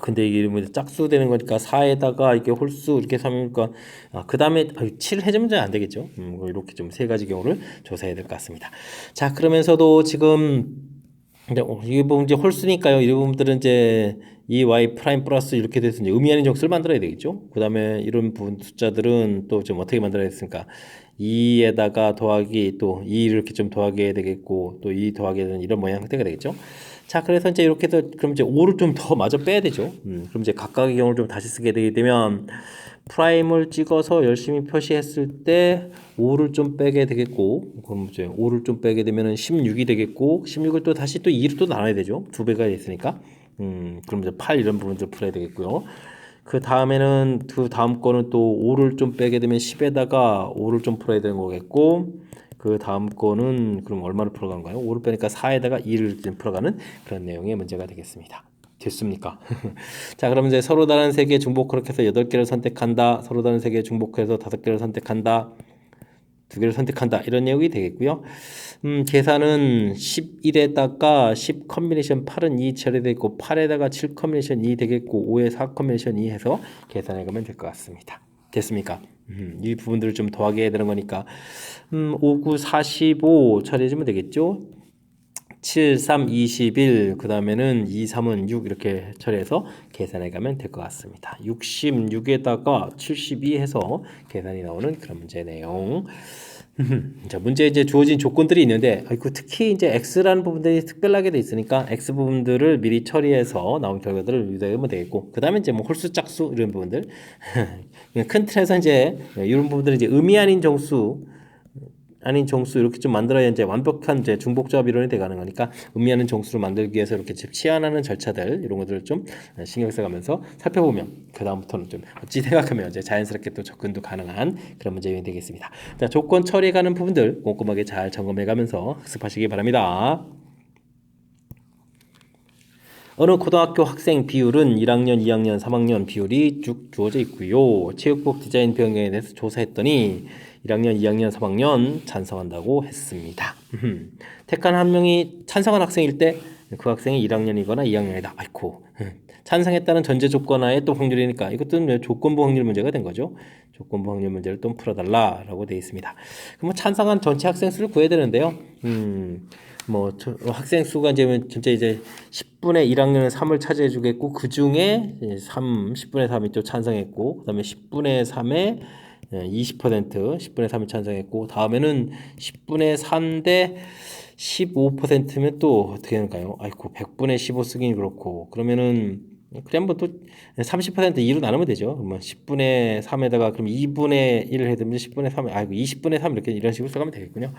근데 이게 뭐 짝수 되는 거니까 4에다가 이렇게 홀수 이렇게 3이니까 그 다음에 7 해주면 안 되겠죠. 이렇게 좀 세 가지 경우를 조사해야 될 것 같습니다. 자, 그러면서도 지금 이게 뭐 이제 홀수니까요. 이 부분들은 이제 이 y 프라임 플러스 이렇게 돼서 이제 의미 아닌 정수를 만들어야 되겠죠. 그 다음에 이런 부분 숫자들은 또 좀 어떻게 만들어야 됐습니까? 2에다가 더하기 또 2 이렇게 좀 더하게 해야 되겠고 또 2 더하게 되는 이런 모양 형태가 되겠죠. 자, 그래서 이제 이렇게 해서 그럼 이제 5를 좀 더 마저 빼야 되죠. 그럼 이제 각각의 경우를 좀 다시 쓰게 되게 되면 프라임을 찍어서 열심히 표시했을 때 5를 좀 빼게 되겠고 그럼 이제 5를 좀 빼게 되면은 16이 되겠고 16을 또 다시 또 2로 또 나눠야 되죠. 두 배가 있으니까. 그럼 이제 8 이런 부분들 풀어야 되겠고요. 그 다음에는 그 다음 거는 또 5를 좀 빼게 되면 10에다가 5를 좀 풀어야 되는 거겠고 그 다음 거는 그럼 얼마를 풀어가는가요? 5를 빼니까 4에다가 2를 좀 풀어가는 그런 내용의 문제가 되겠습니다. 됐습니까? 자, 그럼 이제 서로 다른 세 개 중복을 해서 8개를 선택한다. 서로 다른 세 개 중복해서 5개를 선택한다. 2개를 선택한다. 이런 내용이 되겠고요. 계산은 11에다가 10 컨비네이션 8은 2 처리되어 있고 8에다가 7 컨비네이션 2 되겠고 5에 4 컨비네이션 2 해서 계산해 가면 될 것 같습니다. 됐습니까? 이 부분들을 좀 더하게 해야 되는 거니까 5, 9, 45 처리해주면 되겠죠. 7, 3, 21, 그 다음에는 2, 3은 6 이렇게 처리해서 계산해 가면 될 것 같습니다. 66에다가 72 해서 계산이 나오는 그런 문제 내용. 자, 문제에 이제 주어진 조건들이 있는데, 특히 이제 X라는 부분들이 특별하게 돼 있으니까 X 부분들을 미리 처리해서 나온 결과들을 유도하면 되겠고, 그 다음에 이제 뭐 홀수, 짝수 이런 부분들, 큰 틀에서 이제 이런 부분들은 이제 의미 아닌 정수 이렇게 좀 만들어야 이제 완벽한 이제 중복조합 이론이 돼가는 거니까 의미하는 정수를 만들기 위해서 이렇게 치환하는 절차들 이런 것들을 좀 신경 써가면서 살펴보면 그 다음부터는 좀 어찌 생각하면 이제 자연스럽게 또 접근도 가능한 그런 문제가 되겠습니다. 자, 조건 처리해가는 부분들 꼼꼼하게 잘 점검해가면서 학습하시기 바랍니다. 어느 고등학교 학생 비율은 1학년, 2학년, 3학년 비율이 쭉 주어져 있고요. 체육복 디자인 변경에 대해서 조사했더니 1학년, 2학년, 3학년 찬성한다고 했습니다. 택한 한 명이 찬성한 학생일 때 그 학생이 1학년이거나 2학년이다. 아이고. 찬성했다는 전제 조건하에 또 확률이니까 이것도 조건부 확률 문제가 된 거죠. 조건부 확률 문제를 또 풀어달라라고 되어 있습니다. 그럼 찬성한 전체 학생 수를 구해야 되는데요. 학생 수가 이제 전체 이제 10분의 1학년은 3을 차지해 주겠고 그 중에 10분의 3이 또 찬성했고 그다음에 10분의 3에 20% 10분의 3이 찬성했고 다음에는 10분의 3 대 15%면 또 어떻게 되는가요? 아이고 100분의 15 쓰긴 그렇고 그러면은 그냥 뭐 또 30% 2로 나누면 되죠. 그러면 10분의 3에다가 그럼 2분의 1을 해두면 10분의 3 아이고 20분의 3 이렇게 이런 식으로 써가면 되겠군요.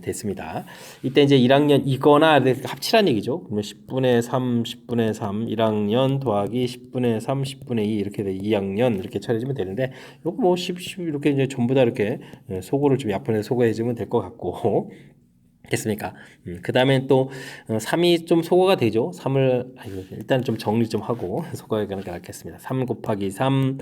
됐습니다. 이때 이제 1학년이거나 합치란 얘기죠. 그러면 10분의 3, 10분의 3, 1학년 더하기 10분의 3, 10분의 2 이렇게 돼 2학년 이렇게 차려주면 되는데 요거 뭐 10 이렇게 이제 전부 다 이렇게 소고를 좀 약분해서 소거해주면 될 것 같고. 됐습니까? 그 다음에 또 3이 좀 소거가 되죠. 3을 일단 좀 정리 좀 하고 소거하기가 낫겠습니다. 3 곱하기 3,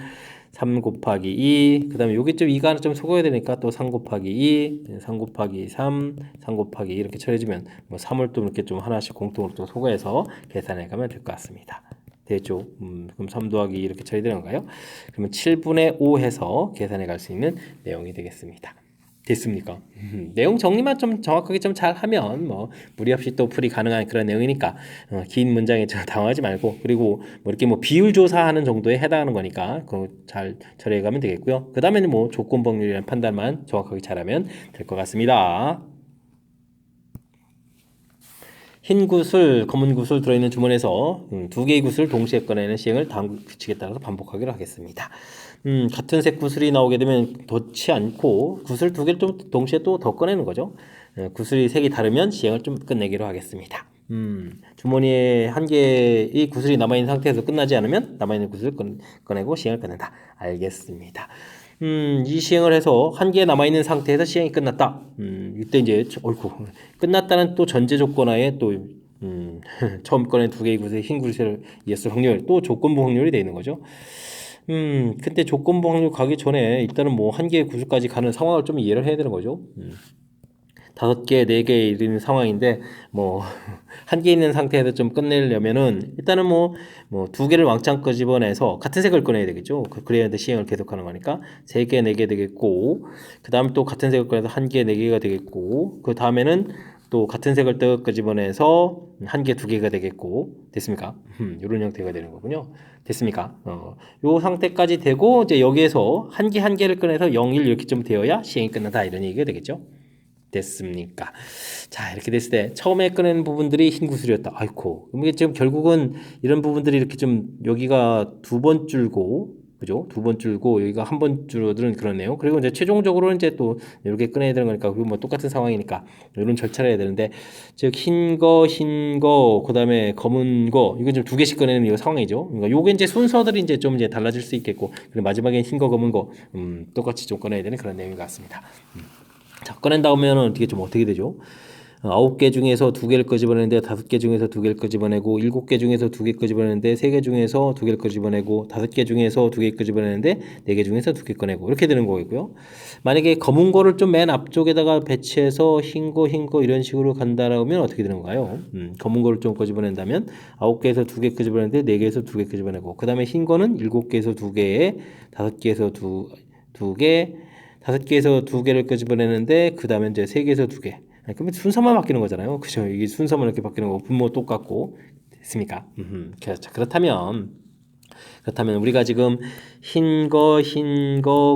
3 곱하기 2, 그 다음에 여기 좀 2가 좀 소거해야 되니까 또 3 곱하기 2, 3 곱하기 3, 3 곱하기 2 이렇게 처리해주면 뭐 3을 또 이렇게 좀 하나씩 공통으로 또 소거해서 계산해 가면 될 것 같습니다. 되죠? 그럼 3 더하기 2 이렇게 처리되는 건가요? 그러면 7분의 5 해서 계산해 갈 수 있는 내용이 되겠습니다. 됐습니까? 내용 정리만 좀 정확하게 좀 잘 하면 뭐 무리 없이 또 풀이 가능한 그런 내용이니까 긴 문장에 당황하지 말고 그리고 뭐 이렇게 뭐 비율 조사하는 정도에 해당하는 거니까 그거 잘 처리해 가면 되겠고요. 그 다음에는 뭐 조건 법률이라는 판단만 정확하게 잘하면 될 것 같습니다. 흰 굿을 검은 굿을 들어있는 주머니에서 2개의 굿을 동시에 꺼내는 시행을 다음 규칙에 따라서 반복하기로 하겠습니다. 같은 색 구슬이 나오게 되면 덧지 않고 구슬 2개를 좀 동시에 또 더 꺼내는 거죠. 구슬이 색이 다르면 시행을 좀 끝내기로 하겠습니다. 주머니에 한 개의 구슬이 남아있는 상태에서 끝나지 않으면 남아있는 구슬을 꺼내고 시행을 끝낸다. 알겠습니다. 이 시행을 해서 한 개 남아있는 상태에서 시행이 끝났다. 이때 이제 끝났다는 또 전제 조건하에 또 처음 꺼낸 2개의 구슬 흰 구슬을 이었을 확률 또 조건부 확률이 되어 있는 거죠. 근데 조건부 확률 가기 전에 일단은 뭐 한 개의 구수까지 가는 상황을 좀 이해를 해야 되는 거죠. 다섯 개, 네 개 이런 상황인데 뭐 한 개 있는 상태에서 좀 끝내려면은 일단은 뭐 두 개를 왕창 끄집어내서 같은 색을 꺼내야 되겠죠. 그래야 시행을 계속하는 거니까 세 개, 네 개 되겠고 그 다음에 또 같은 색을 꺼내서 한 개, 네 개가 되겠고 그 다음에는 또 같은 색을 또 끄집어내서 한 개, 두 개가 되겠고 됐습니까? 이런 형태가 되는 거군요. 됐습니까? 요 상태까지 되고 이제 여기에서 한 개 한 개를 꺼내서 0, 1 이렇게 좀 되어야 시행이 끝난다 이런 얘기가 되겠죠. 됐습니까? 자, 이렇게 됐을 때 처음에 꺼낸 부분들이 흰 구슬이었다. 아이코. 그럼 이게 지금 결국은 이런 부분들이 이렇게 좀 여기가 두 번 줄고 그죠? 두 번 줄고 여기가 한 번 줄어드는 그러네요. 그리고 이제 최종적으로는 이제 또 이렇게 꺼내야 되는 거니까 그거 뭐 똑같은 상황이니까 이런 절차를 해야 되는데 즉 흰 거, 그다음에 검은 거 이건 좀 두 개씩 꺼내는 이 상황이죠. 그러니까 요게 이제 순서들이 이제 좀 이제 달라질 수 있겠고 그리고 마지막에 흰 거, 검은 거 똑같이 좀 꺼내야 되는 그런 내용인 것 같습니다. 자, 꺼낸다 하면 어떻게 되죠? 9개 중에서 2개를 끄집어내는데 5개 중에서 2개를 끄집어내고 7개 중에서 2개 끄집어내는데 3개 중에서 2개를 끄집어내고 5개 중에서 2개 끄집어내는데 4개 중에서 2개 꺼내고 이렇게 되는 거고요. 만약에 검은 거를 좀 맨 앞쪽에다가 배치해서 흰 거 이런 식으로 간다라면 어떻게 되는 건가요? 검은 거를 좀 끄집어낸다면 9개에서 2개 끄집어내는데 4개에서 2개 끄집어내고 그 다음에 흰 거는 7개에서 2개에 5개에서 2개 5개에서 2개를 끄집어내는데 그 다음에 이제 3개에서 2개 그러면 순서만 바뀌는 거잖아요. 그죠? 이게 순서만 이렇게 바뀌는 거고 분모 똑같고 됐습니까? 그렇죠. 그렇다면 우리가 지금 흰 거,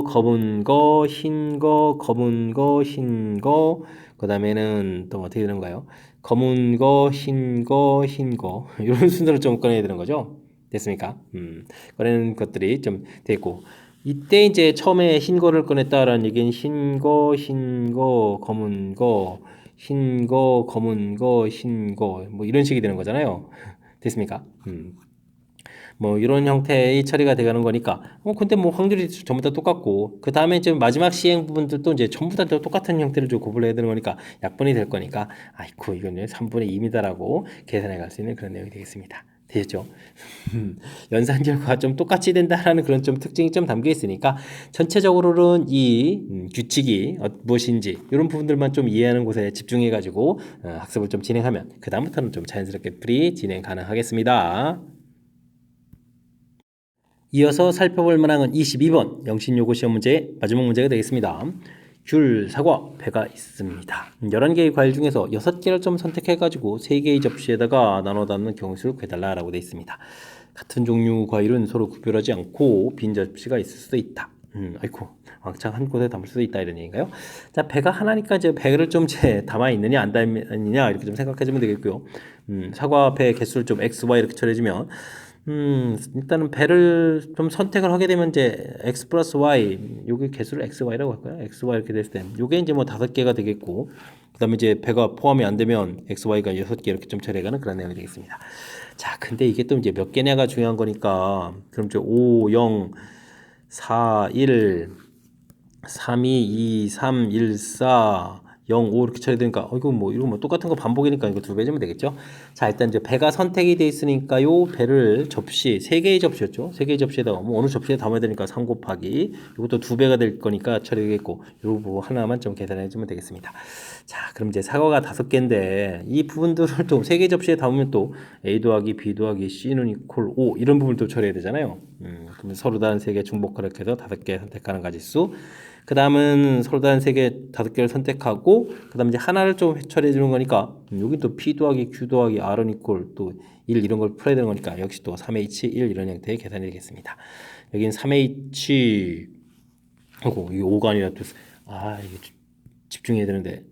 검은 거, 흰 거, 검은 거, 흰 거, 그다음에는 또 어떻게 되는 거예요? 검은 거, 흰 거, 흰 거 이런 순서를 좀 꺼내야 되는 거죠. 됐습니까? 꺼내는 것들이 좀 됐고 이때 이제 처음에 흰 거를 꺼냈다라는 얘기는 흰 거, 검은 거, 흰 거, 검은 거, 흰 거, 뭐 이런 식이 되는 거잖아요. 됐습니까? 뭐 이런 형태의 처리가 돼가는 거니까 근데 뭐 확률이 전부 다 똑같고 그 다음에 이제 마지막 시행 부분들도 이제 전부 다 똑같은 형태를 좀 구분을 해야 되는 거니까 약분이 될 거니까 아이고 이거는 3분의 2미터라고 계산해 갈 수 있는 그런 내용이 되겠습니다. 되셨죠? 연산 결과가 좀 똑같이 된다라는 그런 좀 특징이 좀 담겨 있으니까 전체적으로는 이 규칙이 무엇인지 이런 부분들만 좀 이해하는 곳에 집중해 가지고 학습을 좀 진행하면 그 다음부터는 좀 자연스럽게 풀이 진행 가능하겠습니다. 이어서 살펴볼 만한 건 22번 영신요고 시험 문제의 마지막 문제가 되겠습니다. 귤, 사과, 배가 있습니다. 11개의 과일 중에서 6개를 좀 선택해가지고 3개의 접시에다가 나눠 담는 경우수를 구해달라고 되어 있습니다. 같은 종류 과일은 서로 구별하지 않고 빈 접시가 있을 수도 있다. 아이고 왕창 한 곳에 담을 수도 있다 이런 얘기인가요? 자, 배가 하나니까 이제 배를 좀 담아 있느냐 안 담아 있느냐 이렇게 좀 생각해주면 되겠고요. 사과 배 개수를 좀 x, y 이렇게 처리해주면 일단은 배를 좀 선택을 하게 되면 이제 x 플러스 y 여기 개수를 x, y라고 할까요? x, y 이렇게 됐을 때 요게 이제 뭐 5개가 되겠고 그 다음에 이제 배가 포함이 안 되면 x, y가 6개 이렇게 좀 처리해가는 그런 내용이 되겠습니다. 자, 근데 이게 또 이제 몇 개냐가 중요한 거니까 그럼 이제 5, 0, 4, 1, 3, 2, 2, 3, 1, 4, 0, 5 이렇게 처리되니까 이거 뭐 똑같은 거 반복이니까 이거 2배 주면 되겠죠? 자, 일단 이제 배가 선택이 돼 있으니까요. 배를 접시 3개의 접시였죠. 3개의 접시에다가 뭐 어느 접시에 담아야 되니까 3 곱하기 이것도 2배가 될 거니까 처리되겠고 요 부분 하나만 좀 계산해 주면 되겠습니다. 자, 그럼 이제 사과가 5개인데 이 부분들을 또 3개 접시에 담으면 또 A 더하기 B 더하기 C는 이퀄 5 이런 부분도 처리해야 되잖아요. 그러면 서로 다른 3개 중복하렇게 해서 5개 선택하는 가지수 그 다음은 서로 다른 3개 5개를 선택하고 그 다음 이제 하나를 좀 처리해 주는 거니까 여기 또 P 더하기 Q 더하기 R은 이퀄 또 1 이런 걸 풀어야 되는 거니까 역시 또 3H 1 이런 형태의 계산이 되겠습니다. 여기는 3H 이게 5가 아니라 또 이게 집중해야 되는데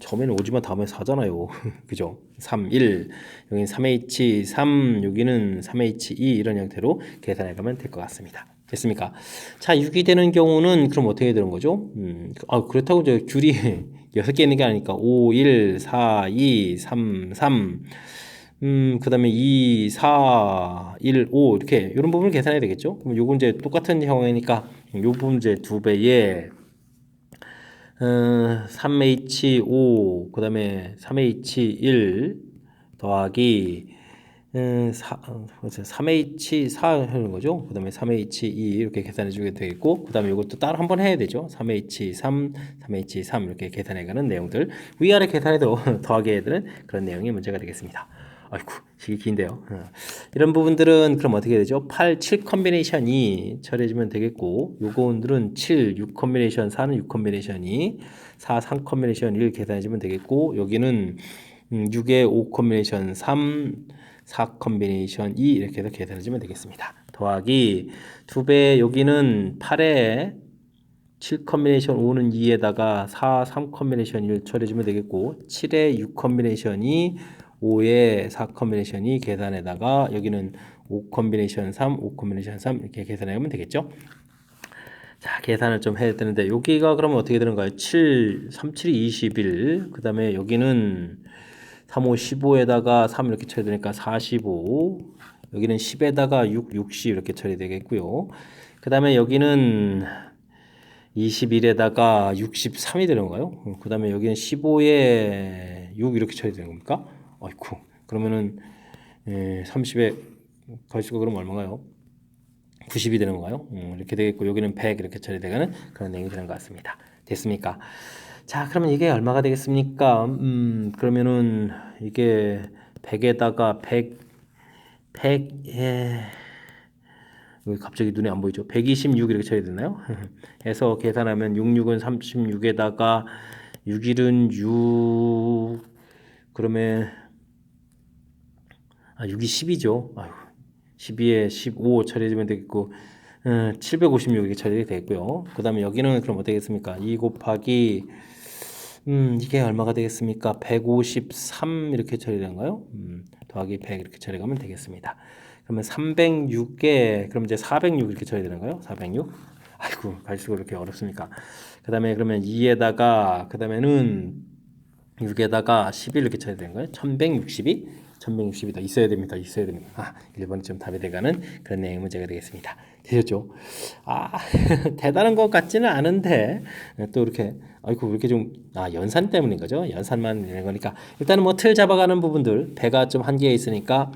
처음에는 5지만 다음에 4잖아요. 그죠? 3, 1 여기는 3H 3 여기는 3H 2 이런 형태로 계산해 가면 될 것 같습니다. 됐습니까? 자, 6이 되는 경우는 그럼 어떻게 되는 거죠? 그렇다고 이제 귤이 6개 있는 게 아니니까 5, 1, 4, 2, 3, 3 그 다음에 2, 4, 1, 5 이렇게 이런 부분을 계산해야 되겠죠? 그럼 요건 이제 똑같은 형이니까 요 부분 이제 2배에 3H5 그 다음에 3H1 더하기 3H4 하는 거죠. 그 다음에 3H2 이렇게 계산해 주게 되겠고, 그 다음에 이것도 따로 한번 해야 되죠. 3H3, 3H3 이렇게 계산해 가는 내용들. 위아래 계산해도 더하기 해야 되는 그런 내용이 문제가 되겠습니다. 아이고, 시기 긴데요. 이런 부분들은 그럼 어떻게 되죠? 8, 7 컨비네이션이 처리해주면 되겠고, 요거들은 7, 6 컨비네이션, 4는 6 컨비네이션이, 4, 3 컨비네이션 1 계산해주면 되겠고, 여기는 6에 5 컨비네이션 3, 4 컨비네이션 2 이렇게 해서 계산해주면 되겠습니다. 더하기 2배, 여기는 8에 7 컨비네이션 5는 2에다가 4, 3 컨비네이션 1 처리해주면 되겠고, 7에 6 컨비네이션이 5에 4 컨비네이션이 계산에다가 여기는 5 컨비네이션 3, 5 컨비네이션 3 이렇게 계산하면 되겠죠. 자, 계산을 좀 해야 되는데 여기가 그러면 어떻게 되는가요? 7, 3, 7이 21. 그 다음에 여기는 3, 5, 15에다가 3 이렇게 처리되니까 45. 여기는 10에다가 6, 60 이렇게 처리되겠고요. 그 다음에 여기는 21에다가 63이 되는 건가요? 그 다음에 여기는 15에 6 이렇게 처리되는 겁니까? 아이쿠, 그러면은 30에 가지수가 그럼 얼마인가요? 90이 되는 건가요? 이렇게 되겠고, 여기는 100 이렇게 처리되는 그런 내용이 되는 것 같습니다. 됐습니까? 자, 그러면 이게 얼마가 되겠습니까? 그러면은 이게 100에다가 100, 여기 갑자기 눈에 안 보이죠? 126 이렇게 처리되나요? 해서 계산하면 66은 36에다가 6일은 6, 그러면 6이 10이죠. 아유, 12에 15 처리해주면 되겠고, 756 이렇게 처리가 되겠고요. 그 다음에 여기는 그럼 어떻게 되겠습니까? 2 곱하기 이게 얼마가 되겠습니까? 153 이렇게 처리된가요? 더하기 100 이렇게 처리하면 되겠습니다. 그러면 306에 그럼 이제 406 이렇게 처리되는가요? 406? 아이고, 갈수록 이렇게 어렵습니까? 그 다음에 그러면 2에다가 그 다음에는 6에다가 11 이렇게 처리되는 거예요. 1162? 1162 더 있어야 됩니다. 있어야 됩니다. 1번이 좀 답이 돼가는 그런 내용 문제가 되겠습니다. 되셨죠? 대단한 것 같지는 않은데 또 이렇게 아이고 이렇게 좀 연산 때문인 거죠. 연산만 되는 거니까 일단은 뭐 틀 잡아가는 부분들 배가 좀 한계에 있으니까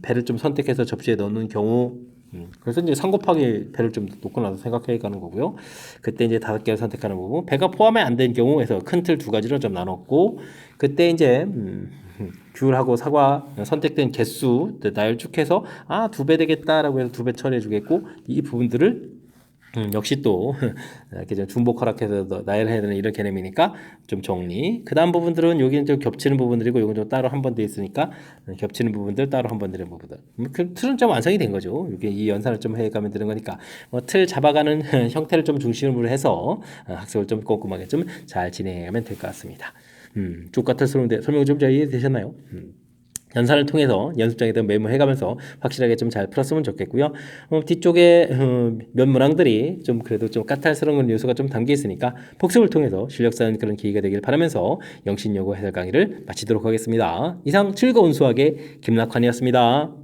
배를 좀 선택해서 접시에 넣는 경우 그래서 이제 3 곱하기 배를 좀 놓고 나서 생각해 가는 거고요. 그때 이제 5개를 선택하는 부분 배가 포함이 안 된 경우에서 큰 틀 2가지로 좀 나눴고 그때 이제 귤하고 사과 선택된 개수 나열쭉해서 2배 되겠다라고 해서 2배 처리해 주겠고 이 부분들을 역시 또 이렇게 좀 중복 허락해서 나열해야 되는 이런 개념이니까 좀 정리. 그 다음 부분들은 여기는 좀 겹치는 부분들이고 이건 좀 따로 한 번 돼 있으니까 겹치는 부분들 따로 한 번 되는 부분들. 그 틀은 좀 완성이 된 거죠. 이게 이 연산을 좀 해가면 되는 거니까 틀 잡아가는 형태를 좀 중심으로 해서 학습을 좀 꼼꼼하게 좀 잘 진행해가면 될 것 같습니다. 쭉 같은 설명 좀 잘 이해되셨나요? 연산을 통해서 연습장에다 메모해가면서 확실하게 좀 잘 풀었으면 좋겠고요. 뒤쪽에 몇 문항들이 좀 그래도 좀 까탈스러운 요소가 좀 담겨 있으니까 복습을 통해서 실력 쌓는 그런 기회가 되길 바라면서 영신여고 해설 강의를 마치도록 하겠습니다. 이상 즐거운 수학의 김낙환이었습니다.